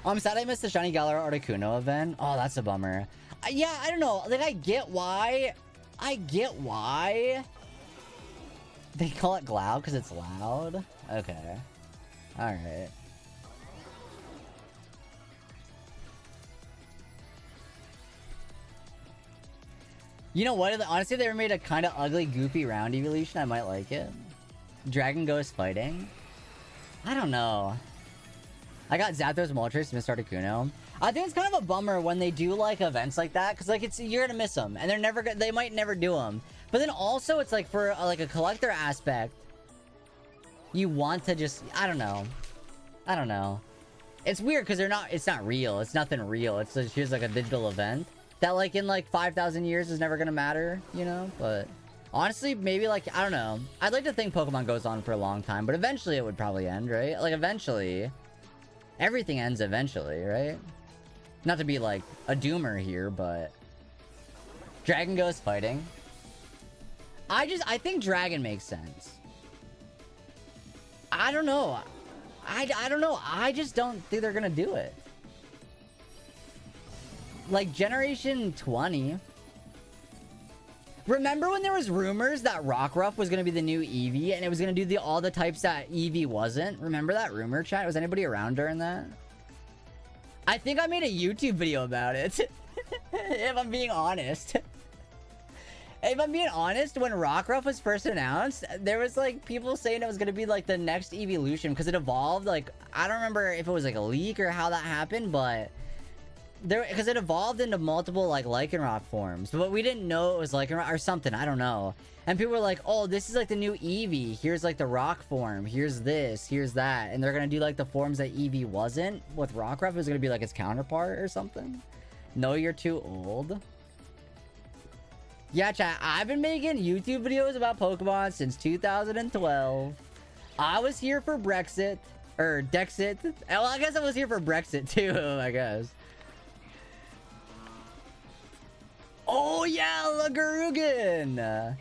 I'm sad I missed the Shiny Galar Articuno event. Oh, that's a bummer. Yeah, I don't know. Like, I get why. They call it Glow because it's loud. Okay. Alright. You know what? Honestly, if they ever made a kind of ugly, goofy round evolution, I might like it. Dragon Ghost fighting. I don't know. I got Zapdos, Moltres, missed Articuno. I think it's kind of a bummer when they do like events like that, because like you're gonna miss them, and they might never do them. But then also it's like for like a collector aspect, you want to just I don't know. It's weird because it's not real. It's nothing real. It's just like a digital event that like in like 5,000 years is never gonna matter, you know. But honestly, maybe like I don't know. I'd like to think Pokemon goes on for a long time, but eventually it would probably end, right? Like eventually. Everything ends eventually, right? Not to be like a doomer here, but Dragon Ghost fighting. I think Dragon makes sense. I don't know. I don't know. I just don't think they're gonna do it. Like Generation 20. Remember when there was rumors that Rockruff was gonna be the new Eevee and it was gonna do all the types that Eevee wasn't? Remember that rumor, chat? Was anybody around during that? I think I made a YouTube video about it. If I'm being honest. If I'm being honest, when Rockruff was first announced, there was like people saying it was gonna be like the next evolution because it evolved. Like, I don't remember if it was like a leak or how that happened, but because it evolved into multiple like Lycanroc forms, but we didn't know it was Lycanroc or something. I don't know. And people were like, "Oh, this is like the new Eevee. Here's like the rock form. Here's this. Here's that." And they're gonna do like the forms that Eevee wasn't. With Rockruff, it was gonna be like its counterpart or something. No, you're too old. Yeah, chat. I've been making YouTube videos about Pokemon since 2012. I was here for Brexit or Dexit. Well, I guess I was here for Brexit too. I guess. Oh yeah, Lagarugan!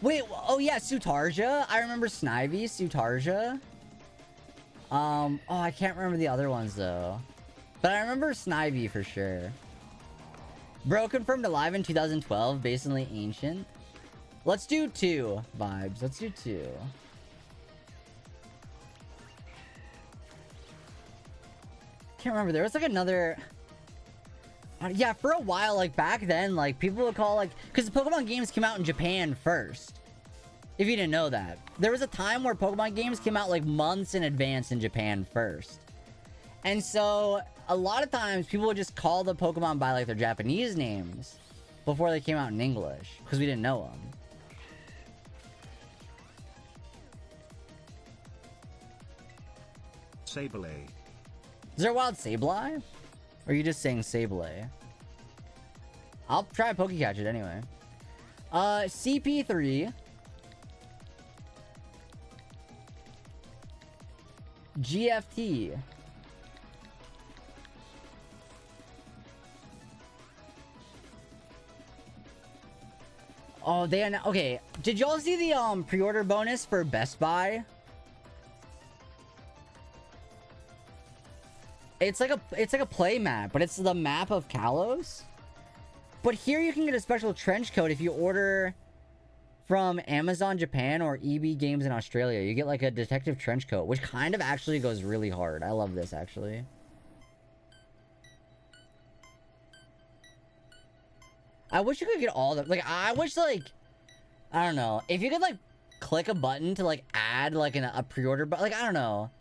Wait, oh yeah, Sutarja. I remember Snivy, Sutarja. Oh, I can't remember the other ones though. But I remember Snivy for sure. Bro confirmed alive in 2012, basically ancient. Let's do 2 vibes. Let's do 2. Can't remember. There was like another... Yeah, for a while, like back then, like people would call like, because Pokemon games came out in Japan first. If you didn't know that, there was a time where Pokemon games came out like months in advance in Japan first, and so a lot of times people would just call the Pokemon by like their Japanese names before they came out in English because we didn't know them. Sableye. Is there a wild Sableye? Or are you just saying Sableye? I'll try to Pokecatch it anyway. CP3. GFT. Oh, okay. Did y'all see the pre-order bonus for Best Buy? It's like a play map, but it's the map of Kalos. But here you can get a special trench coat if you order from Amazon Japan or EB Games in Australia. You get like a detective trench coat, which kind of actually goes really hard. I love this actually. I wish you could get all the I wish like I don't know if you could like click a button to like add like a pre-order, but like I don't know.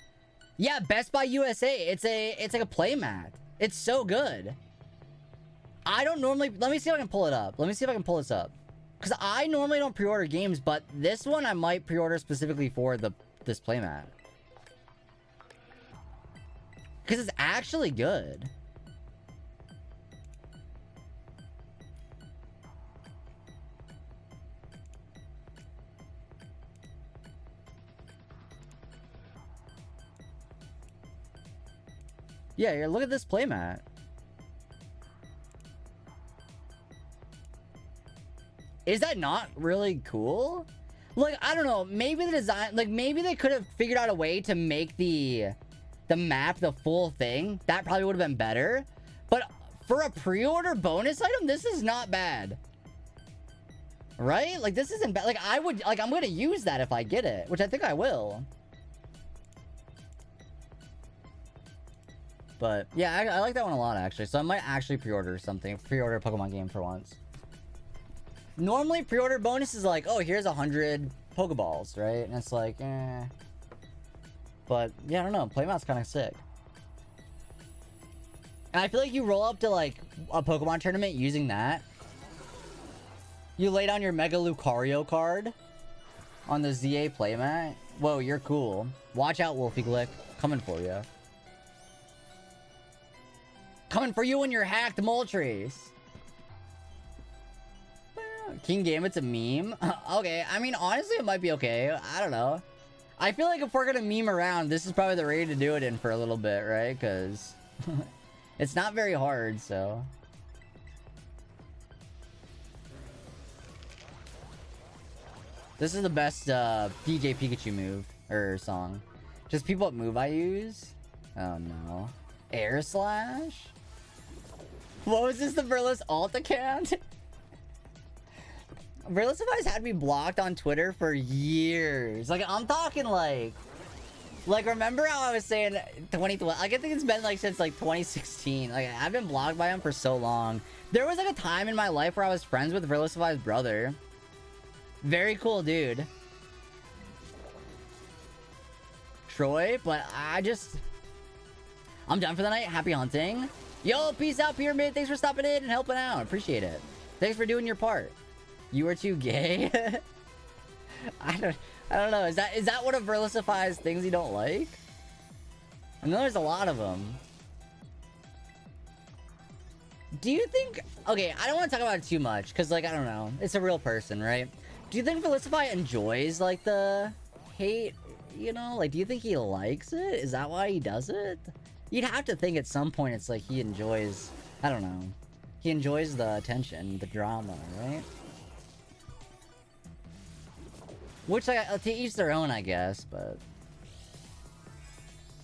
Yeah, Best Buy USA. It's like a play mat. It's so good. I don't normally... Let me see if I can pull it up. Let me see if I can pull this up. Because I normally don't pre-order games, but this one I might pre-order specifically for this playmat. Because it's actually good. Yeah, here, look at this playmat. Is that not really cool? Like, I don't know. Maybe the design... Like, maybe they could have figured out a way to make the map the full thing. That probably would have been better. But for a pre-order bonus item, this is not bad. Right? Like, this isn't bad. Like, I would... Like, I'm going to use that if I get it. Which I think I will. But, yeah, I like that one a lot, actually. So I might actually pre-order something. Pre-order a Pokemon game for once. Normally, pre-order bonus is like, oh, here's 100 Pokeballs, right? And it's like, eh. But, yeah, I don't know. Playmat's kind of sick. And I feel like you roll up to, like, a Pokemon tournament using that. You lay down your Mega Lucario card on the ZA playmat. Whoa, you're cool. Watch out, Wolfie Glick. Coming for you. Coming for you and your hacked Moltres. King Gambit's a meme? Okay, I mean, honestly, it might be okay. I don't know. I feel like if we're gonna meme around, this is probably the raid to do it in for a little bit, right? Because it's not very hard, so... This is the best DJ Pikachu move, or song. Just people what move I use? Oh no. Air Slash? What was this, the Verlis alt account? Verlisify's had me blocked on Twitter for years. Like, I'm talking like remember how I was saying 2012? Like, I think it's been like since like 2016. Like, I've been blocked by him for so long. There was like a time in my life where I was friends with Verlisify's brother. Very cool dude. Troy, but I'm done for the night. Happy hunting. Yo, peace out, Pyramid. Thanks for stopping in and helping out. Appreciate it. Thanks for doing your part. You were too gay? I don't know. Is that one of Verlisify's things you don't like? I know there's a lot of them. Do you think... Okay, I don't want to talk about it too much, because, like, I don't know. It's a real person, right? Do you think Verlisify enjoys, like, the hate? You know? Like, do you think he likes it? Is that why he does it? You'd have to think at some point it's like he enjoys... I don't know. He enjoys the attention, the drama, right? Which, like, to each their own, I guess, but...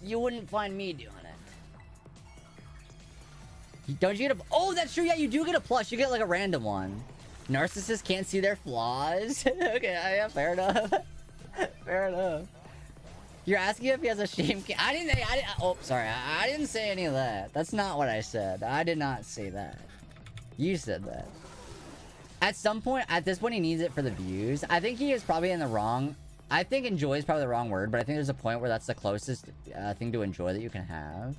You wouldn't find me doing it. Don't you get a... Oh, that's true, yeah, you do get a plus. You get, like, a random one. Narcissists can't see their flaws. Okay, yeah, fair enough. Fair enough. You're asking if he has a shame... Oh, sorry, I didn't say any of that. That's not what I said. I did not say that. You said that. At some point, at this point, he needs it for the views. I think he is probably in the wrong... I think enjoy is probably the wrong word, but I think there's a point where that's the closest thing to enjoy that you can have.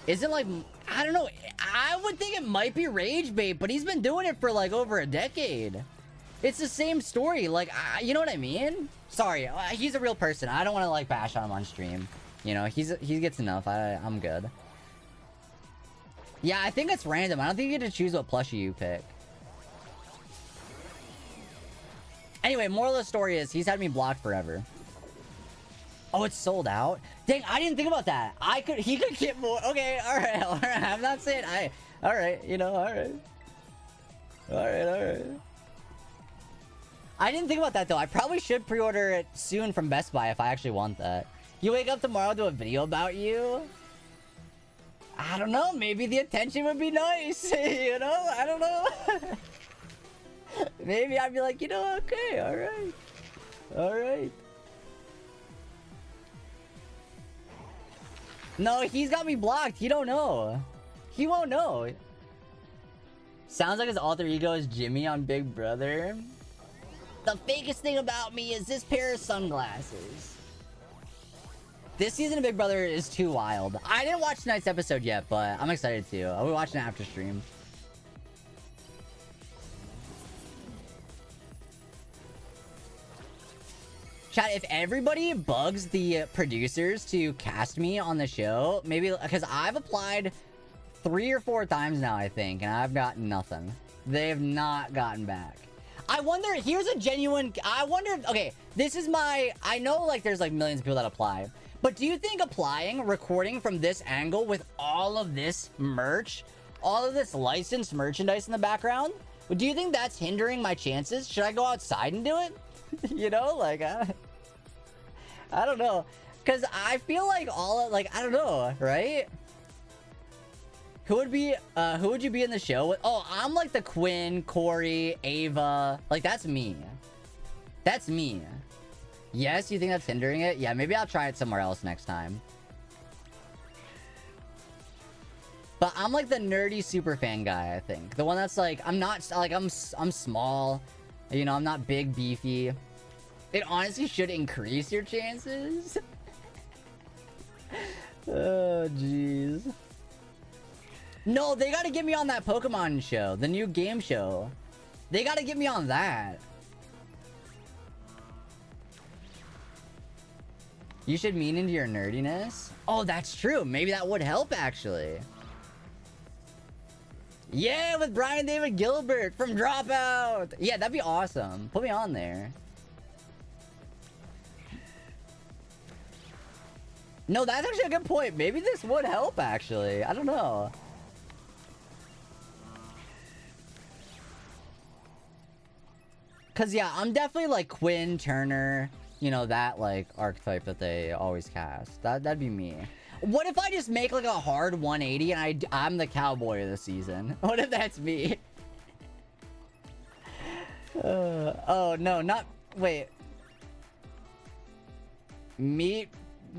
Is it like... I don't know. I would think it might be rage bait, but he's been doing it for like over a decade. It's the same story. Like, you know what I mean? Sorry, he's a real person. I don't want to like bash on him on stream. You know, he gets enough. I'm good. Yeah, I think it's random. I don't think you get to choose what plushie you pick. Anyway, moral of the story is he's had me blocked forever. Oh, it's sold out? Dang, I didn't think about that. He could get more. Okay, alright. I'm not saying alright, you know, alright. Alright. I didn't think about that though. I probably should pre-order it soon from Best Buy if I actually want that. You wake up tomorrow, do a video about you? I don't know, maybe the attention would be nice, you know? I don't know. Maybe I'd be like, you know, okay, alright. No, he's got me blocked. He don't know. He won't know. Sounds like his alter ego is Jimmy on Big Brother. The fakest thing about me is this pair of sunglasses. This season of Big Brother is too wild. I didn't watch tonight's episode yet, but I'm excited to. I'll be watching it after stream. Chat, if everybody bugs the producers to cast me on the show, maybe because I've applied 3 or 4 times now, I think, and I've gotten nothing. They have not gotten back. I wonder, here's a genuine, I wonder, okay, this is my, I know like there's like millions of people that apply, but do you think applying, recording from this angle with all of this merch, all of this licensed merchandise in the background, do you think that's hindering my chances? Should I go outside and do it? You know, like, I don't know. Because I feel like all, like, I don't know, right? Who would you be in the show with? Oh, I'm like the Quinn, Corey, Ava. Like, that's me. That's me. Yes, you think that's hindering it? Yeah, maybe I'll try it somewhere else next time. But I'm like the nerdy super fan guy, I think. The one that's like, I'm not, like, I'm small. You know, I'm not big, beefy. It honestly should increase your chances. Oh, jeez. No, they gotta get me on that Pokemon show. The new game show. They gotta get me on that. You should lean into your nerdiness. Oh, that's true. Maybe that would help, actually. Yeah, with Brian David Gilbert from Dropout. Yeah, that'd be awesome. Put me on there. No, that's actually a good point. Maybe this would help, actually. I don't know. Cause yeah, I'm definitely like Quinn, Turner, you know, that like archetype that they always cast. That'd be me. What if I just make like a hard 180 and I'm the cowboy of the season? What if that's me? Oh no, not wait. Meet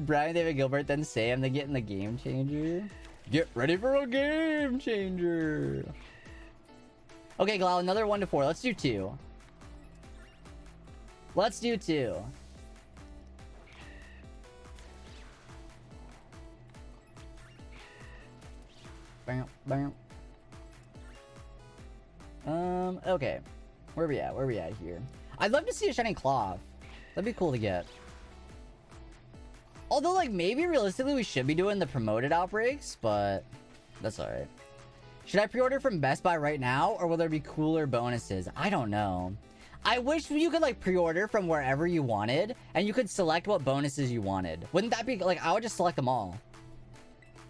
Brian David Gilbert, then say I'm getting the game changer. Get ready for a game changer. Okay, Glau, another 1 to 4. Let's do 2. Let's do 2. Bam, bam. Okay. Where we at? Where we at here? I'd love to see a shining cloth. That'd be cool to get. Although, like, maybe realistically we should be doing the promoted outbreaks, but that's alright. Should I pre-order from Best Buy right now, or will there be cooler bonuses? I don't know. I wish you could, like, pre-order from wherever you wanted, and you could select what bonuses you wanted. Wouldn't that be, like, I would just select them all.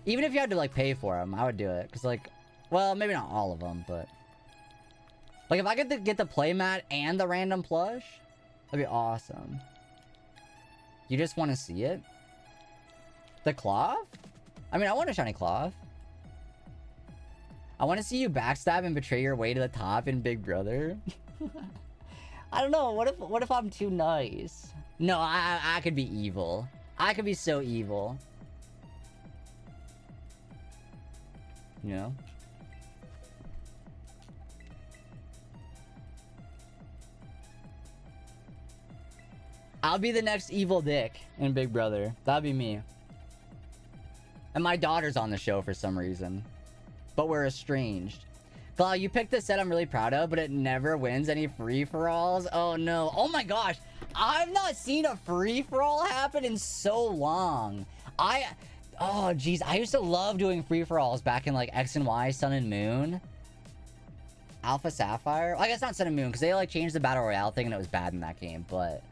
Even if you had to, like, pay for them, I would do it. Because, like, well, maybe not all of them, but... Like, if I could get the playmat and the random plush, that'd be awesome. You just want to see it? The cloth? I mean, I want a shiny cloth. I want to see you backstab and betray your way to the top in Big Brother. I don't know. What if I'm too nice? No, I could be evil. I could be so evil. You know? I'll be the next evil dick in Big Brother. That'd be me. And my daughter's on the show for some reason. But we're estranged. Glau, you picked the set I'm really proud of, but it never wins any free-for-alls. Oh no. Oh my gosh. I've not seen a free-for-all happen in so long. Oh geez. I used to love doing free-for-alls back in like X and Y, Sun and Moon. Alpha Sapphire. I guess not Sun and Moon, because they like changed the Battle Royale thing and it was bad in that game, but...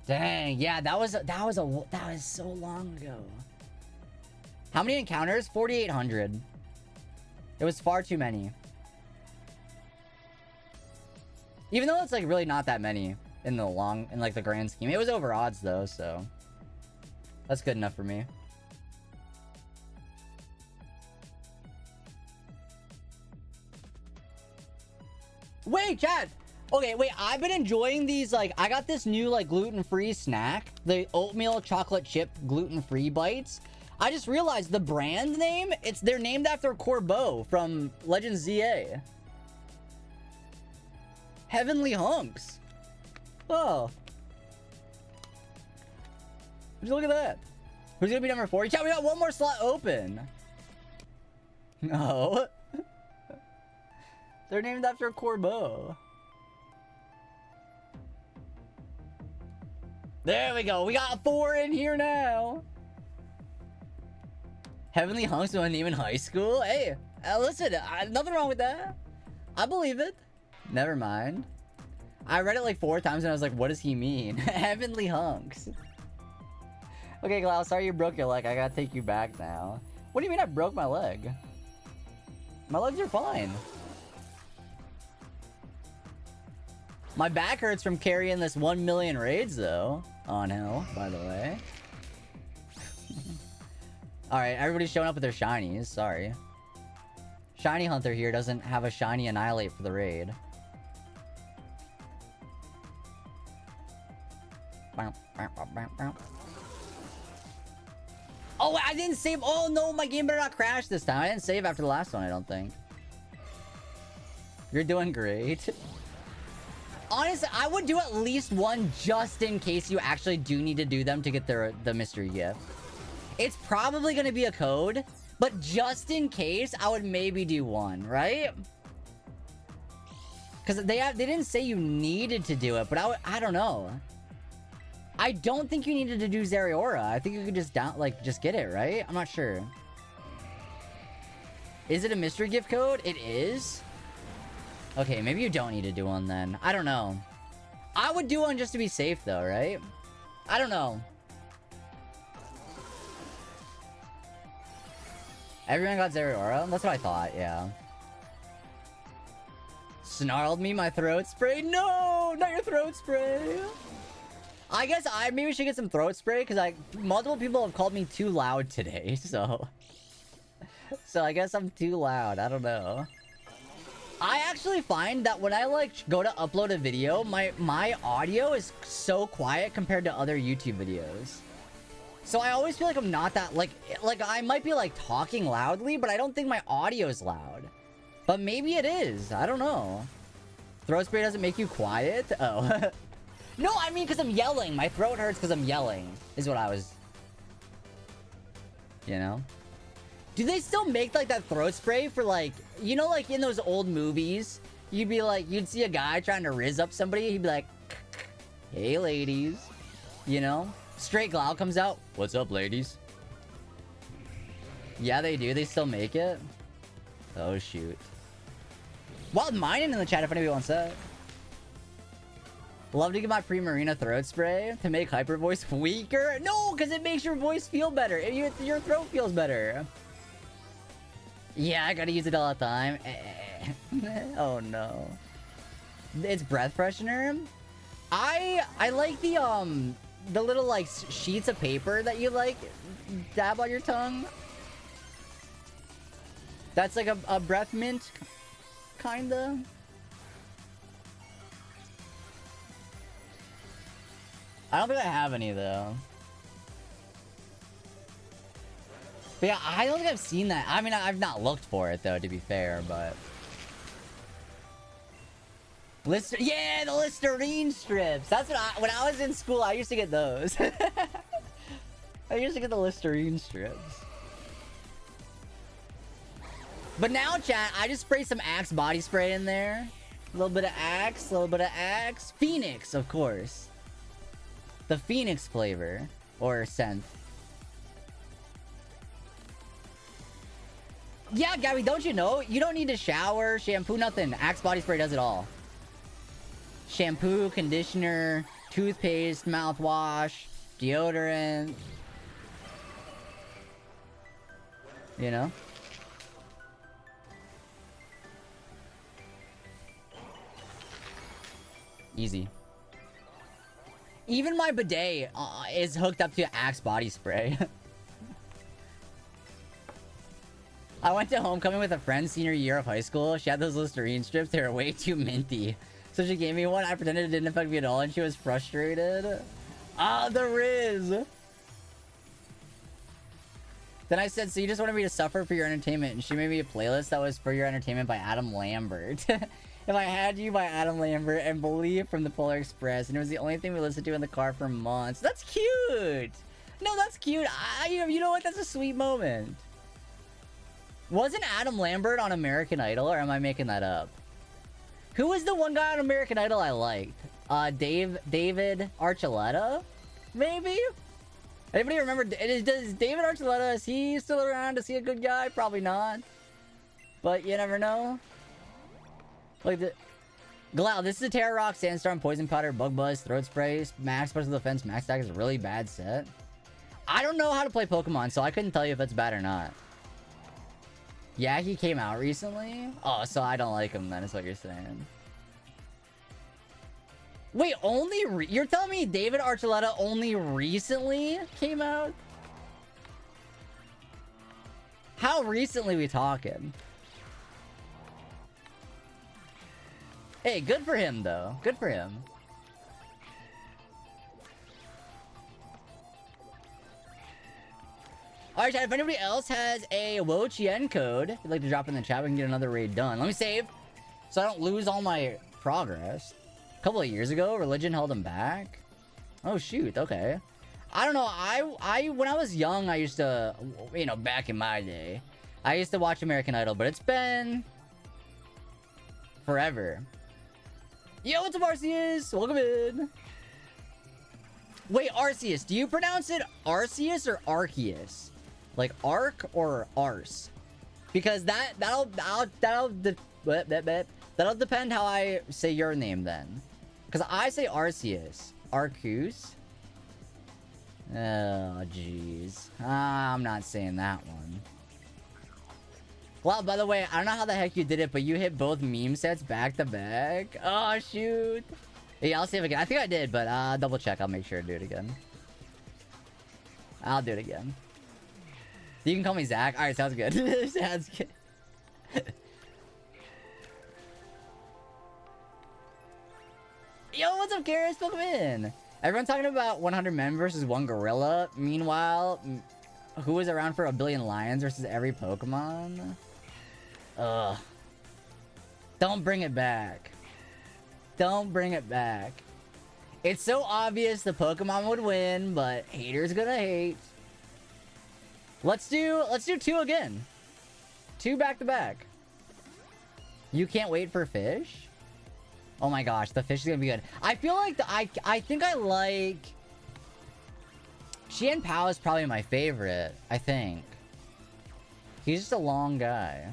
Dang, yeah, that was so long ago. How many encounters? 4,800. It was far too many. Even though it's like really not that many in like the grand scheme. It was over odds though, so that's good enough for me. Wait, chat. Okay, wait, I've been enjoying these, like, I got this new, like, gluten-free snack. The oatmeal chocolate chip gluten-free bites. I just realized the brand name, they're named after Corbeau from Legends ZA. Heavenly Hunks. Oh. Look at that. Who's gonna be number 4? Yeah, we got one more slot open. No. They're named after Corbeau. There we go. We got 4 in here now. Heavenly Hunks with my name in high school? Hey, listen, nothing wrong with that. I believe it. Never mind. I read it like 4 times and I was like, what does he mean? Heavenly Hunks. Okay, Klaus, sorry you broke your leg. I gotta take you back now. What do you mean I broke my leg? My legs are fine. My back hurts from carrying this 1 million raids, though. On hell, by the way. Alright, everybody's showing up with their shinies. Sorry. Shiny Hunter here doesn't have a shiny Annihilate for the raid. Oh, I didn't save. Oh, no, my game better not crash this time. I didn't save after the last one, I don't think. You're doing great. Honestly, I would do at least one just in case you actually do need to do them to get the mystery gift. It's probably going to be a code, but just in case, I would maybe do one, right? Because they didn't say you needed to do it, but I don't know. I don't think you needed to do Zeriora. I think you could just just get it, right? I'm not sure. Is it a mystery gift code? It is? Okay, maybe you don't need to do one then. I don't know. I would do one just to be safe though, right? I don't know. Everyone got Zeriora? That's what I thought, yeah. Snarled me my throat spray? No! Not your throat spray! I guess I maybe should get some throat spray because multiple people have called me too loud today, so... So I guess I'm too loud, I don't know. I actually find that when I go to upload a video, my audio is so quiet compared to other YouTube videos. So I always feel like I'm not that like I might be talking loudly, but I don't think my audio is loud. But maybe it is. I don't know. Throat spray doesn't make you quiet? Oh. No, I mean because I'm yelling. My throat hurts because I'm yelling. Is what I was. You know? Do they still make that throat spray for you know, in those old movies, you'd see a guy trying to rizz up somebody, he'd be like, hey ladies, you know? Straight Glau comes out, what's up ladies? Yeah, they do. They still make it. Oh shoot. Wild Mining in the chat if anybody wants that. Love to get my Primarina throat spray to make hyper voice weaker. No, because it makes your voice feel better. Your throat feels better. Yeah, I gotta use it all the time. Oh no. It's breath freshener. I like the little sheets of paper that you dab on your tongue. That's like a breath mint, kinda. I don't think I have any though. But yeah, I don't think I've seen that. I mean, I've not looked for it though, to be fair, but... Yeah, the Listerine strips! That's what when I was in school, I used to get those. I used to get the Listerine strips. But now, chat, I just spray some Axe body spray in there. A little bit of Axe, a little bit of Axe. Phoenix, of course. The Phoenix flavor. Or scent. Yeah, Gabby, don't you know? You don't need to shower, shampoo, nothing. Axe body spray does it all. Shampoo, conditioner, toothpaste, mouthwash, deodorant. You know? Easy. Even my bidet is hooked up to Axe body spray. I went to homecoming with a friend senior year of high school. She had those Listerine strips. They were way too minty. So she gave me one. I pretended it didn't affect me at all, and she was frustrated. Ah, the Riz! Then I said, so you just wanted me to suffer for your entertainment, and she made me a playlist that was For Your Entertainment by Adam Lambert. If I Had You by Adam Lambert, and Believe from the Polar Express, and it was the only thing we listened to in the car for months. That's cute! No, that's cute. You know what? That's a sweet moment. Wasn't Adam Lambert on American Idol, or am I making that up? Who was the one guy on American Idol I liked? David Archuleta? Maybe? Anybody remember? Does David Archuleta, is he still around? Is he a good guy? Probably not. But you never know. Like the... Glau, this is a Terror Rock, Sandstorm, Poison Powder, Bug Buzz, Throat Spray, Max Special Defense, Max Attack is a really bad set. I don't know how to play Pokemon, so I couldn't tell you if it's bad or not. Yeah, he came out recently? Oh, so I don't like him then, is what you're saying. Wait, you're telling me David Archuleta only recently came out? How recently we talking? Hey, good for him though. Good for him. Alright, chat, if anybody else has a Wo-Chien code you'd like to drop in the chat, we can get another raid done. Let me save so I don't lose all my progress. A couple of years ago, religion held him back. Oh shoot, okay. I don't know, when I was young, I used to, you know, back in my day, I used to watch American Idol, but it's been forever. Yo, what's up, Arceus? Welcome in. Wait, Arceus, do you pronounce it Arceus or Arceus? Like Arc or Arse? Because that'll depend how I say your name then. Because I say Arceus. Arceus? Oh, jeez. I'm not saying that one. Well, by the way, I don't know how the heck you did it, but you hit both meme sets back to back. Oh, shoot. Yeah, I'll see if I can. I think I did, but double check. I'll make sure to do it again. I'll do it again. You can call me Zach. Alright, sounds good. Sounds good. Yo, what's up, Garrus? Welcome in. Everyone's talking about 100 men versus 1 gorilla. Meanwhile, who was around for a billion lions versus every Pokemon? Ugh. Don't bring it back. Don't bring it back. It's so obvious the Pokemon would win, but haters gonna hate. Let's do 2 again. 2 back to back. You can't wait for fish? Oh my gosh, the fish is gonna be good. I feel like I think I like Chien Pao is probably my favorite, I think. He's just a long guy.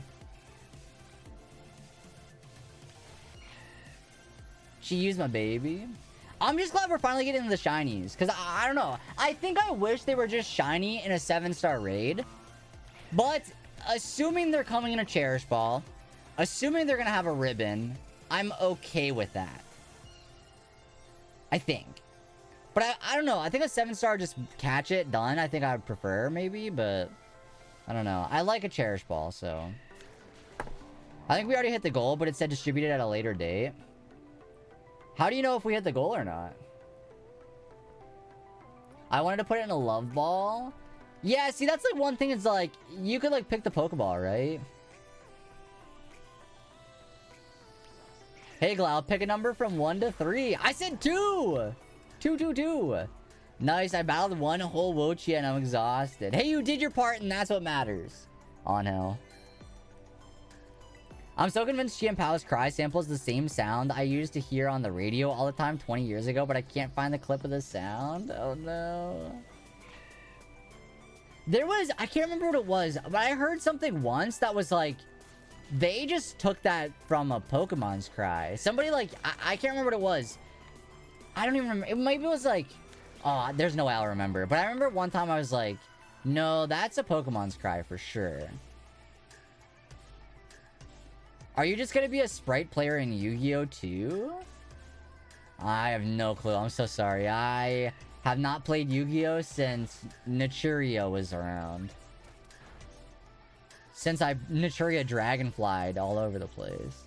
She used my baby. I'm just glad we're finally getting the shinies. Because I don't know. I think I wish they were just shiny in a 7-star raid. But assuming they're coming in a Cherish Ball, assuming they're going to have a ribbon, I'm okay with that. I think. But I don't know. I think a 7-star just catch it, done. I think I would prefer maybe, but I don't know. I like a Cherish Ball, so. I think we already hit the goal, but it said distributed at a later date. How do you know if we hit the goal or not? I wanted to put it in a love ball. Yeah, see, that's like one thing. It's like, you could like pick the Pokeball, right? Hey, Glau, pick a number from 1 to 3. I said 2! 2. Nice, I battled 1 whole Wo-Chien and I'm exhausted. Hey, you did your part and that's what matters. On hell. I'm so convinced Chien Pao's cry sample is the same sound I used to hear on the radio all the time 20 years ago, but I can't find the clip of the sound. Oh no. There was, I can't remember what it was, but I heard something once that was like, they just took that from a Pokemon's cry. Somebody like, I can't remember what it was. I don't even remember. Maybe it was like, oh, there's no way I'll remember. But I remember one time I was like, no, that's a Pokemon's cry for sure. Are you just gonna be a Sprite player in Yu-Gi-Oh! Too? I have no clue. I'm so sorry. I have not played Yu-Gi-Oh! Since Naturia was around. Since Naturia dragonflied all over the place.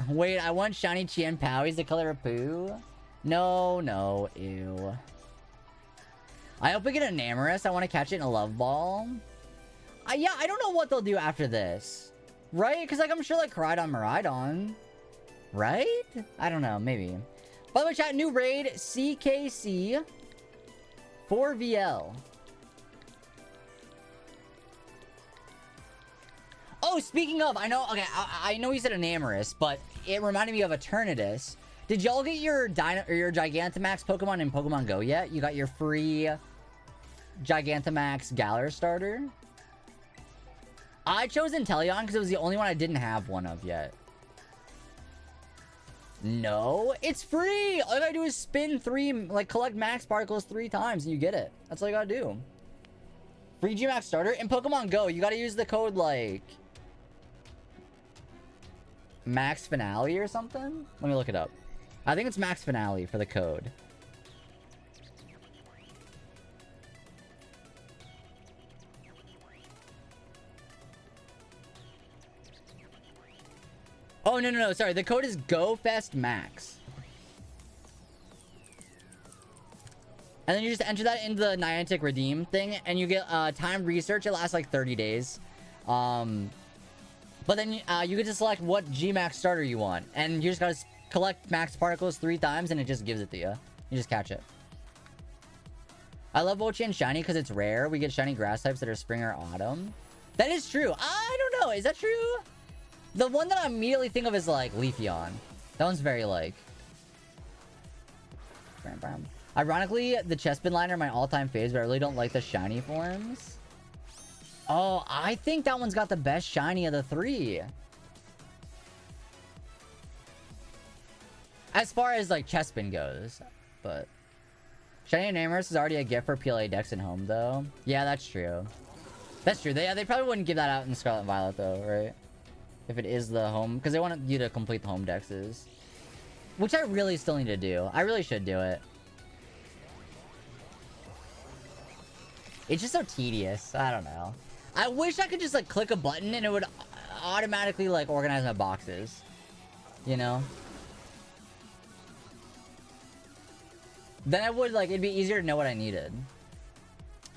Wait, I want shiny Chien Pao. He's the color of poo? No, ew. I hope we get an Amorous. I want to catch it in a Love Ball. Yeah, I don't know what they'll do after this. Right? Because, like, I'm sure, like, Miraidon. Right? I don't know. Maybe. By the way, chat, new raid. CKC 4VL. Oh, speaking of, I know, okay, I know you said an Amorous, but it reminded me of Eternatus. Did y'all get your Gigantamax Pokemon in Pokemon Go yet? You got your free Gigantamax Galar starter? I chose Inteleon because it was the only one I didn't have one of yet. No, it's free. All you gotta do is spin collect max particles 3 times and you get it. That's all you gotta do. Free Gmax starter. In Pokemon Go, you gotta use the code like Max Finale or something. Let me look it up. I think it's Max Finale for the code. Oh, no. Sorry. The code is GoFestMax. And then you just enter that into the Niantic Redeem thing, and you get timed research. It lasts like 30 days. But then you get to select what Gmax starter you want. And you just gotta collect max particles 3 times, and it just gives it to you. You just catch it. I love Wo-Chien Shiny because it's rare. We get shiny grass types that are spring or autumn. That is true. I don't know. Is that true? The one that I immediately think of is like Leafeon. That one's very like... Ironically, the Chespin liner are my all-time faves, but I really don't like the shiny forms. Oh, I think that one's got the best shiny of the 3. As far as like Chespin goes, but... Shiny and Amorous is already a gift for PLA decks in home, though. Yeah, that's true. That's true. They probably wouldn't give that out in Scarlet and Violet, though, right? If it is the home, because they want you to complete the home dexes. Which I really still need to do. I really should do it. It's just so tedious. I don't know. I wish I could just like click a button and it would automatically like organize my boxes. You know? Then I would like, it'd be easier to know what I needed.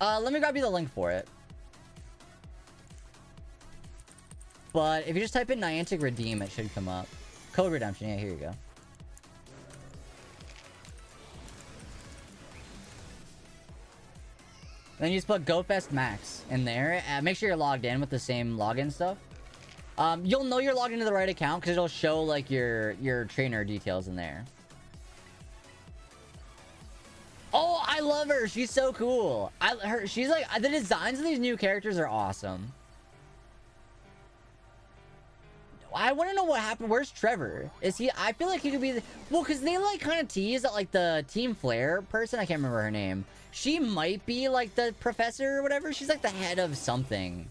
Let me grab you the link for it. But if you just type in Niantic Redeem, it should come up. Code Redemption. Yeah, here you go. Then you just put GoFestMax in there. Make sure you're logged in with the same login stuff. You'll know you're logged into the right account because it'll show like your trainer details in there. Oh, I love her. She's so cool. She's like, the designs of these new characters are awesome. I want to know what happened. Where's Trevor? Is he? I feel like he could be the... Well, because they like kind of tease that like the Team Flare person. I can't remember her name. She might be like the professor or whatever. She's like the head of something.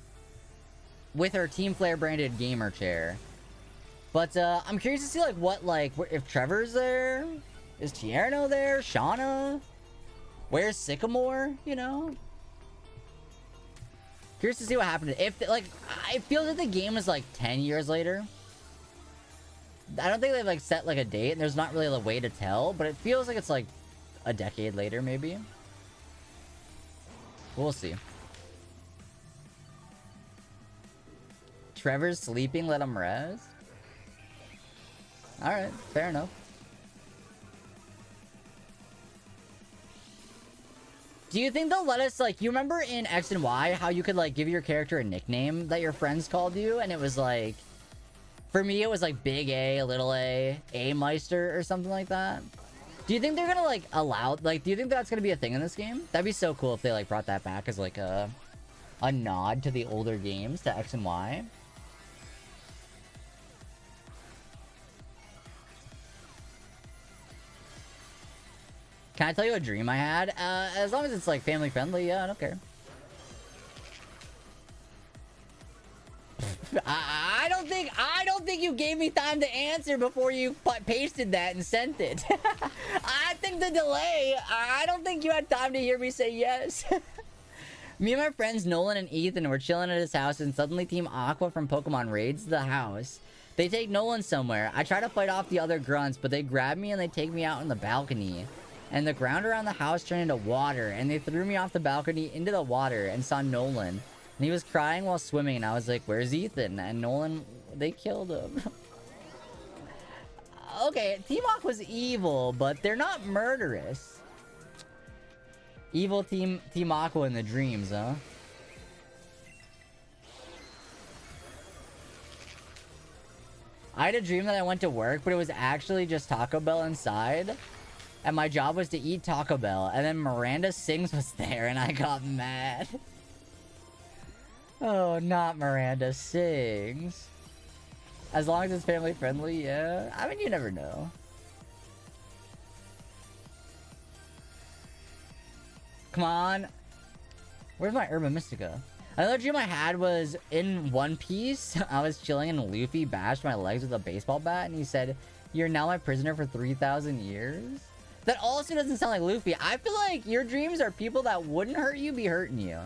With her Team Flare branded gamer chair. But I'm curious to see like what like... If Trevor's there? Is Tierno there? Shauna? Where's Sycamore? You know? Curious to see what happened. If, like, it feels like the game is, like, 10 years later. I don't think they've, like, set, like, a date, and there's not really a way to tell, but it feels like it's, like, a decade later, maybe. We'll see. Trevor's sleeping, let him rest? Alright, fair enough. Do you think they'll let us, like, you remember in X and Y how you could, like, give your character a nickname that your friends called you? And it was, like, for me, it was, like, Big A, Little A Meister, or something like that. Do you think they're gonna, like, allow, like, do you think that's gonna be a thing in this game? That'd be so cool if they, like, brought that back as, like, a nod to the older games, to X and Y. Can I tell you a dream I had? As long as it's like family friendly, yeah, I don't care. I don't think you gave me time to answer before you pasted that and sent it. I think the delay, I don't think you had time to hear me say yes. Me and my friends Nolan and Ethan were chilling at his house and suddenly Team Aqua from Pokemon raids the house. They take Nolan somewhere. I try to fight off the other grunts, but they grab me and they take me out on the balcony. And the ground around the house turned into water, and they threw me off the balcony into the water and saw Nolan. And he was crying while swimming, and I was like, where's Ethan? And Nolan, they killed him. Okay, Team Aqua's evil, but they're not murderous. Evil Team Aqua in the dreams, huh? I had a dream that I went to work, but it was actually just Taco Bell inside. And my job was to eat Taco Bell. And then Miranda Sings was there, and I got mad. Oh, not Miranda Sings. As long as it's family friendly, yeah. I mean, you never know. Come on. Where's my Urban Mystica? Another dream I had was in One Piece. I was chilling and Luffy bashed my legs with a baseball bat and he said, "You're now my prisoner for 3,000 years?" That also doesn't sound like Luffy. I feel like your dreams are people that wouldn't hurt you be hurting you.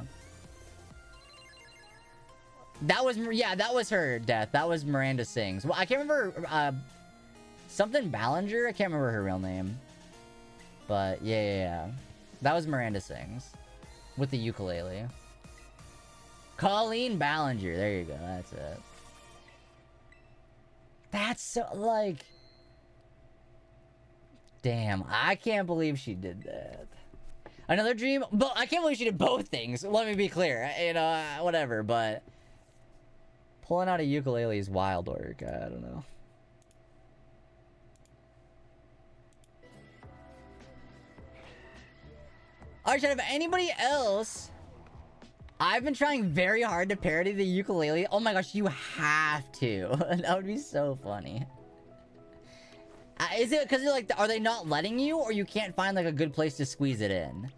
That was, yeah, that was her death. That was Miranda Sings. Well, I can't remember, something Ballinger? I can't remember her real name. But, yeah. That was Miranda Sings. With the ukulele. Colleen Ballinger. There you go. That's it. That's so, like... Damn. I can't believe she did that. Another dream? But I can't believe she did both things. Let me be clear. You know, whatever, but... Pulling out a ukulele is wild work. I don't know. Alright, if anybody else... I've been trying very hard to parody the ukulele. Oh my gosh, you have to. That would be so funny. Is it because they're like, are they not letting you? Or you can't find like a good place to squeeze it in?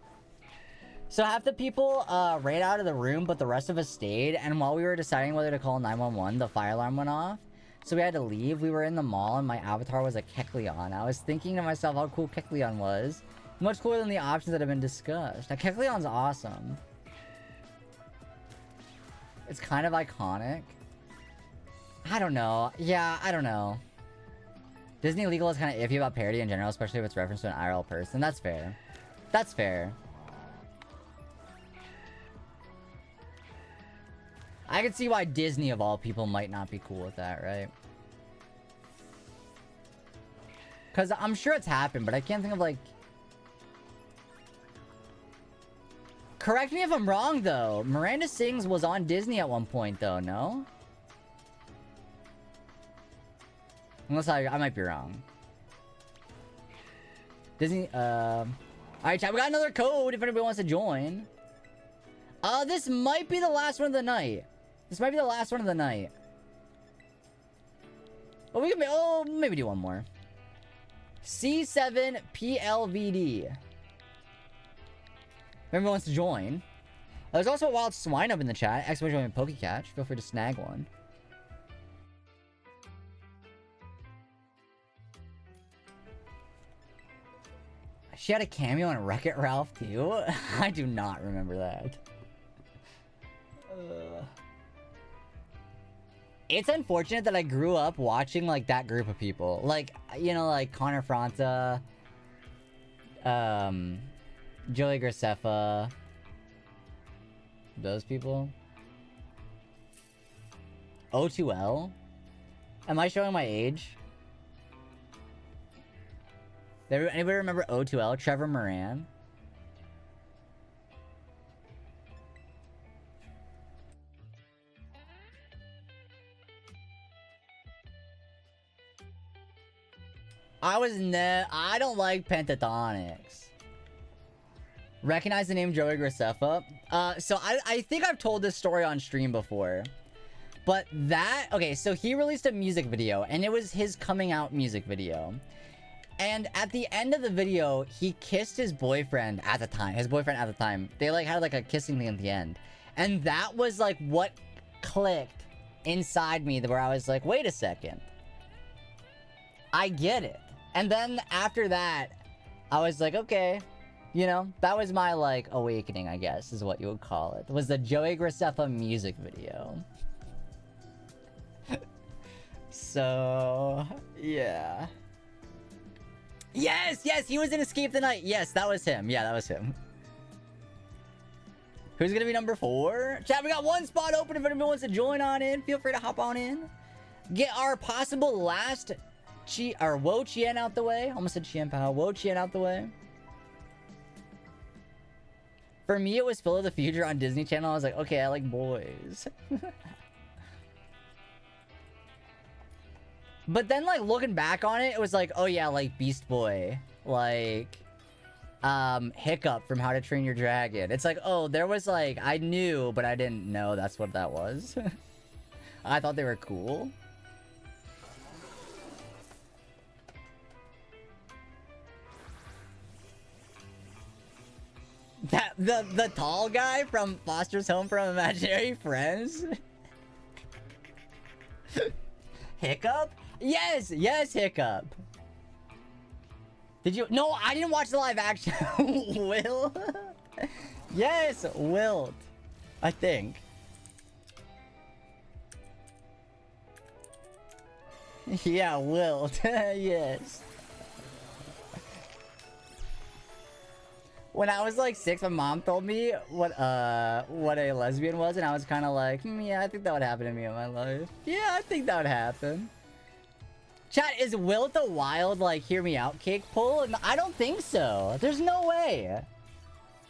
So half the people ran out of the room, but the rest of us stayed. And while we were deciding whether to call 911, the fire alarm went off. So we had to leave. We were in the mall and my avatar was a Kecleon. I was thinking to myself how cool Kecleon was. Much cooler than the options that have been discussed. Now, Kecleon's awesome. It's kind of iconic. I don't know. Yeah, I don't know. Disney Legal is kind of iffy about parody in general, especially if it's reference to an IRL person. That's fair. That's fair. I can see why Disney, of all people, might not be cool with that, right? Because I'm sure it's happened, but I can't think of, like... Correct me if I'm wrong, though. Miranda Sings was on Disney at one point, though, no? Unless I might be wrong. Disney, Alright, chat, we got another code if anybody wants to join. This might be the last one of the night. This might be the last one of the night. Oh, we can maybe do one more. C7PLVD. If anyone wants to join. There's also a wild swine up in the chat. Exclamation point Pokecatch. Feel free to snag one. She had a cameo in Wreck-It Ralph too? I do not remember that. It's unfortunate that I grew up watching like that group of people. Like, you know, like Connor Fronta, Joey Graceffa, those people. O2L? Am I showing my age? Anybody remember O2L? Trevor Moran? I don't like Pentatonics. Recognize the name Joey Graceffa? So I think I've told this story on stream before. But okay, so he released a music video, and it was his coming out music video. And at the end of the video, he kissed his boyfriend at the time. They like had like a kissing thing at the end. And that was like what clicked inside me where I was like, wait a second. I get it. And then after that, I was like, okay, you know, that was my like awakening, I guess, is what you would call it. It was the Joey Graceffa music video. So, yeah. Yes, he was in Escape the Night. Yes, that was him. Yeah, that was him. Who's gonna be number 4? Chat, we got one spot open if anybody wants to join on in. Feel free to hop on in. Get our possible last Wo-Chien out the way. Almost said Chien Pao. Wo-Chien out the way. For me, it was Phil of the Future on Disney Channel. I was like, okay, I like boys. But then, like, looking back on it, it was like, oh yeah, like Beast Boy. Like, Hiccup from How to Train Your Dragon. It's like, oh, there was like, I knew, but I didn't know that's what that was. I thought they were cool. That the tall guy from Foster's Home for Imaginary Friends. Hiccup? Yes, yes, Hiccup. Did you? No, I didn't watch the live action. Will? Yes, Wilt. I think. Yeah, Wilt. Yes. When I was like 6, my mom told me what a lesbian was, and I was kind of like, yeah, I think that would happen to me in my life. Yeah, I think that would happen. Chat, is Wilt a wild, like, hear me out cake pull? And I don't think so. There's no way.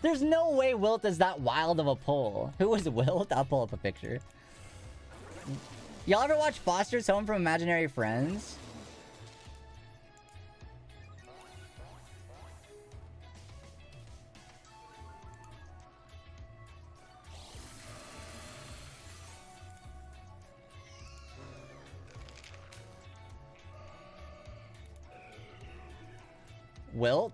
There's no way Wilt is that wild of a pull. Who was Wilt? I'll pull up a picture. Y'all ever watch Foster's Home from Imaginary Friends? Wilt?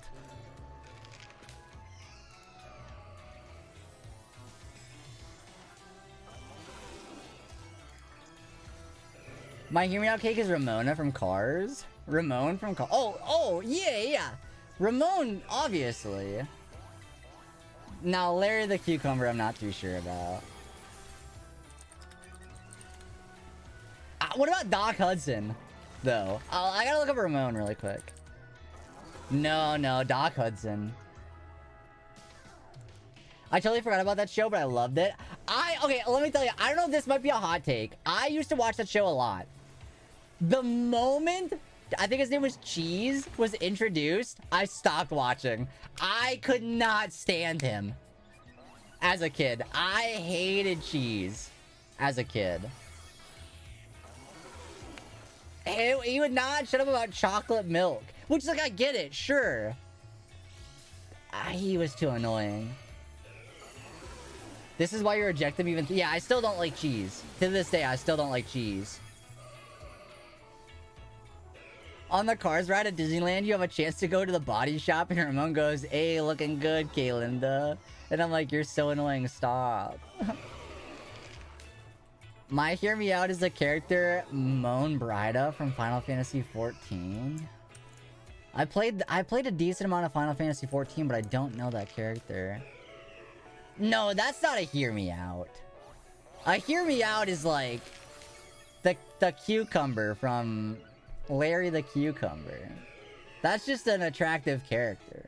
My Hear Me Out cake is Ramona from Cars. Ramon from Cars. Oh, yeah. Ramon, obviously. Now, Larry the Cucumber, I'm not too sure about. What about Doc Hudson, though? I gotta look up Ramon really quick. No, Doc Hudson. I totally forgot about that show, but I loved it. Okay, let me tell you, I don't know if this might be a hot take. I used to watch that show a lot. The moment, I think his name was Cheese, was introduced, I stopped watching. I could not stand him as a kid. I hated Cheese as a kid. He would not shut up about chocolate milk. Which, like, I get it, sure. He was too annoying. This is why you reject him even... Yeah, I still don't like Cheese. To this day, I still don't like Cheese. On the Cars ride at Disneyland, you have a chance to go to the body shop, and Ramon goes, hey, looking good, Kaylinda. And I'm like, you're so annoying, stop. My Hear Me Out is the character Moan Brida from Final Fantasy XIV. I played a decent amount of Final Fantasy XIV, but I don't know that character. No, that's not a Hear Me Out. A Hear Me Out is like the cucumber from Larry the Cucumber. That's just an attractive character.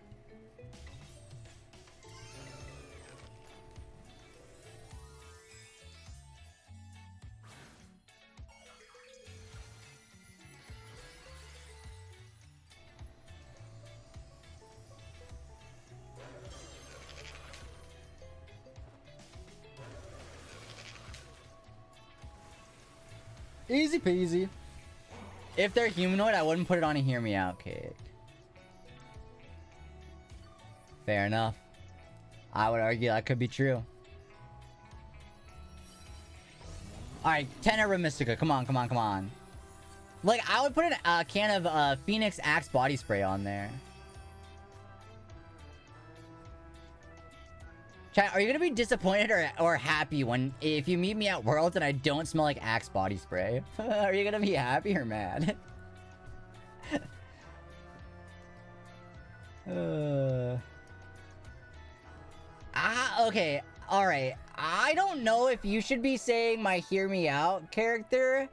Easy peasy. If they're humanoid, I wouldn't put it on a Hear Me Out cake. Fair enough. I would argue that could be true. Alright, Tenera Mystica. Come on. Like, I would put a can of Phoenix Axe body spray on there. Chat, are you gonna be disappointed or happy if you meet me at Worlds and I don't smell like Axe body spray? Are you gonna be happy or mad? Okay, alright. I don't know if you should be saying my Hear Me Out character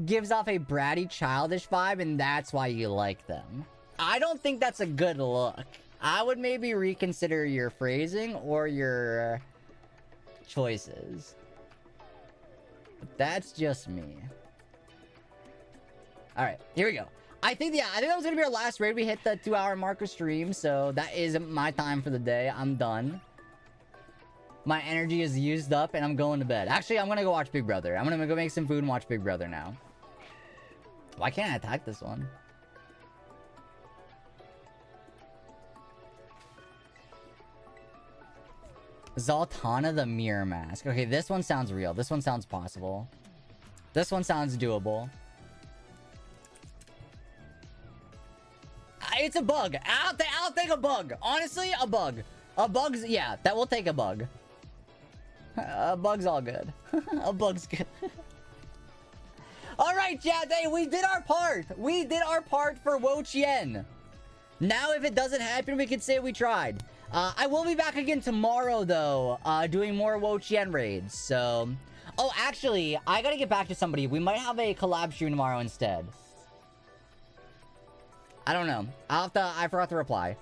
gives off a bratty, childish vibe and that's why you like them. I don't think that's a good look. I would maybe reconsider your phrasing or your choices. But that's just me. Alright, here we go. I think that was gonna be our last raid. We hit the 2-hour mark of stream, so that is my time for the day. I'm done. My energy is used up and I'm going to bed. Actually, I'm gonna go watch Big Brother. I'm gonna go make some food and watch Big Brother now. Why can't I attack this one? Zoltana the Mirror Mask. Okay, this one sounds real. This one sounds possible. This one sounds doable. It's a bug. I'll take a bug. Honestly, a bug. A bug's... Yeah, that will take a bug. A bug's all good. A bug's good. Alright, chat. Hey, we did our part. We did our part for Wo-Chien. Now, if it doesn't happen, we can say we tried. I will be back again tomorrow, though, doing more Wo-Chien raids. So... Oh, actually, I gotta get back to somebody. We might have a collab stream tomorrow instead. I don't know. I forgot to reply.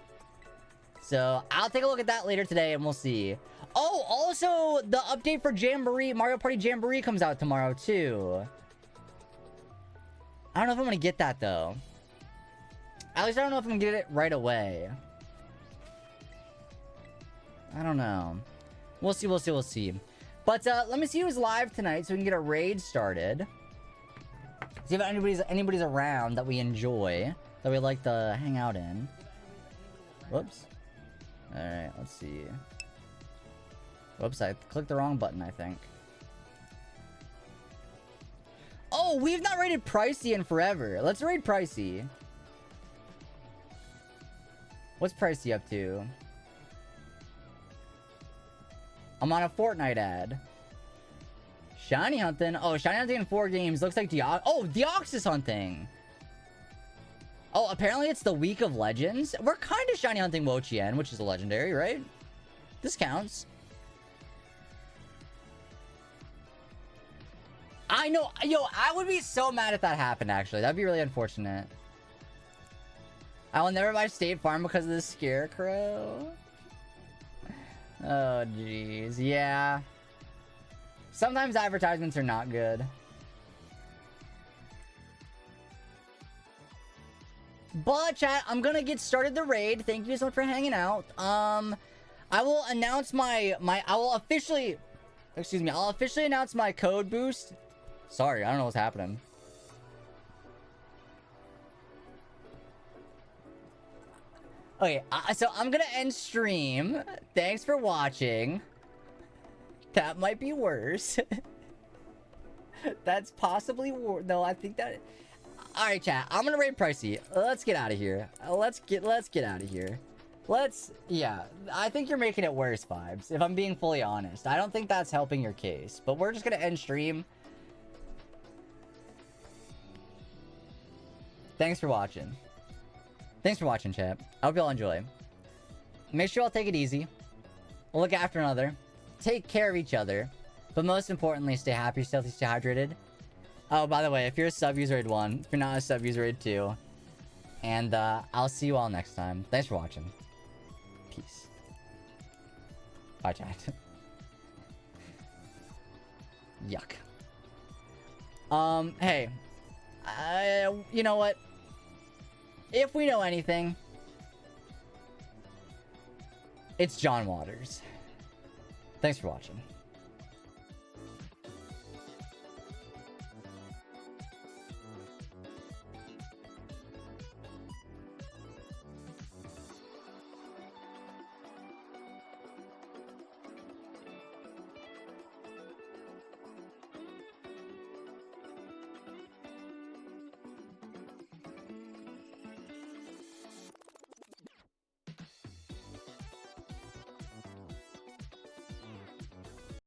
So, I'll take a look at that later today, and we'll see. Oh, also, the update for Jamboree, Mario Party Jamboree comes out tomorrow, too. I don't know if I'm gonna get that, though. At least I don't know if I'm gonna get it right away. I don't know. We'll see, we'll see, we'll see. But, let me see who's live tonight so we can get a raid started. See if anybody's around that we enjoy, that we like to hang out in. Whoops. Alright, let's see. Whoops, I clicked the wrong button, I think. Oh, we've not raided Pricey in forever. Let's raid Pricey. What's Pricey up to? I'm on a Fortnite ad. Shiny hunting. Oh, shiny hunting in 4 games. Looks like Deox. Oh, Deox is hunting. Oh, apparently it's the week of legends. We're kind of shiny hunting Wo-Chien, which is a legendary, right? This counts. I know. Yo, I would be so mad if that happened, actually. That'd be really unfortunate. I will never buy State Farm because of the Scarecrow. Oh, jeez. Yeah. Sometimes advertisements are not good. But, chat, I'm gonna get started the raid. Thank you so much for hanging out. I will announce I'll officially announce my code boost. Sorry, I don't know what's happening. Okay, so I'm gonna end stream. Thanks for watching. That might be worse. That's possibly worse. No, I think that... Alright, chat. I'm gonna raid Pricey. Let's get out of here. Let's get out of here. Yeah. I think you're making it worse, Vibes. If I'm being fully honest. I don't think that's helping your case. But we're just gonna end stream. Thanks for watching. Thanks for watching, chat. I hope y'all enjoy. Make sure y'all take it easy. Look after another. Take care of each other. But most importantly, stay happy, stay healthy, stay hydrated. Oh, by the way, if you're a sub, use raid 1. If you're not a sub, use raid 2. And I'll see you all next time. Thanks for watching. Peace. Bye, chat. Yuck. Hey. You know what? If we know anything, it's John Waters. Thanks for watching.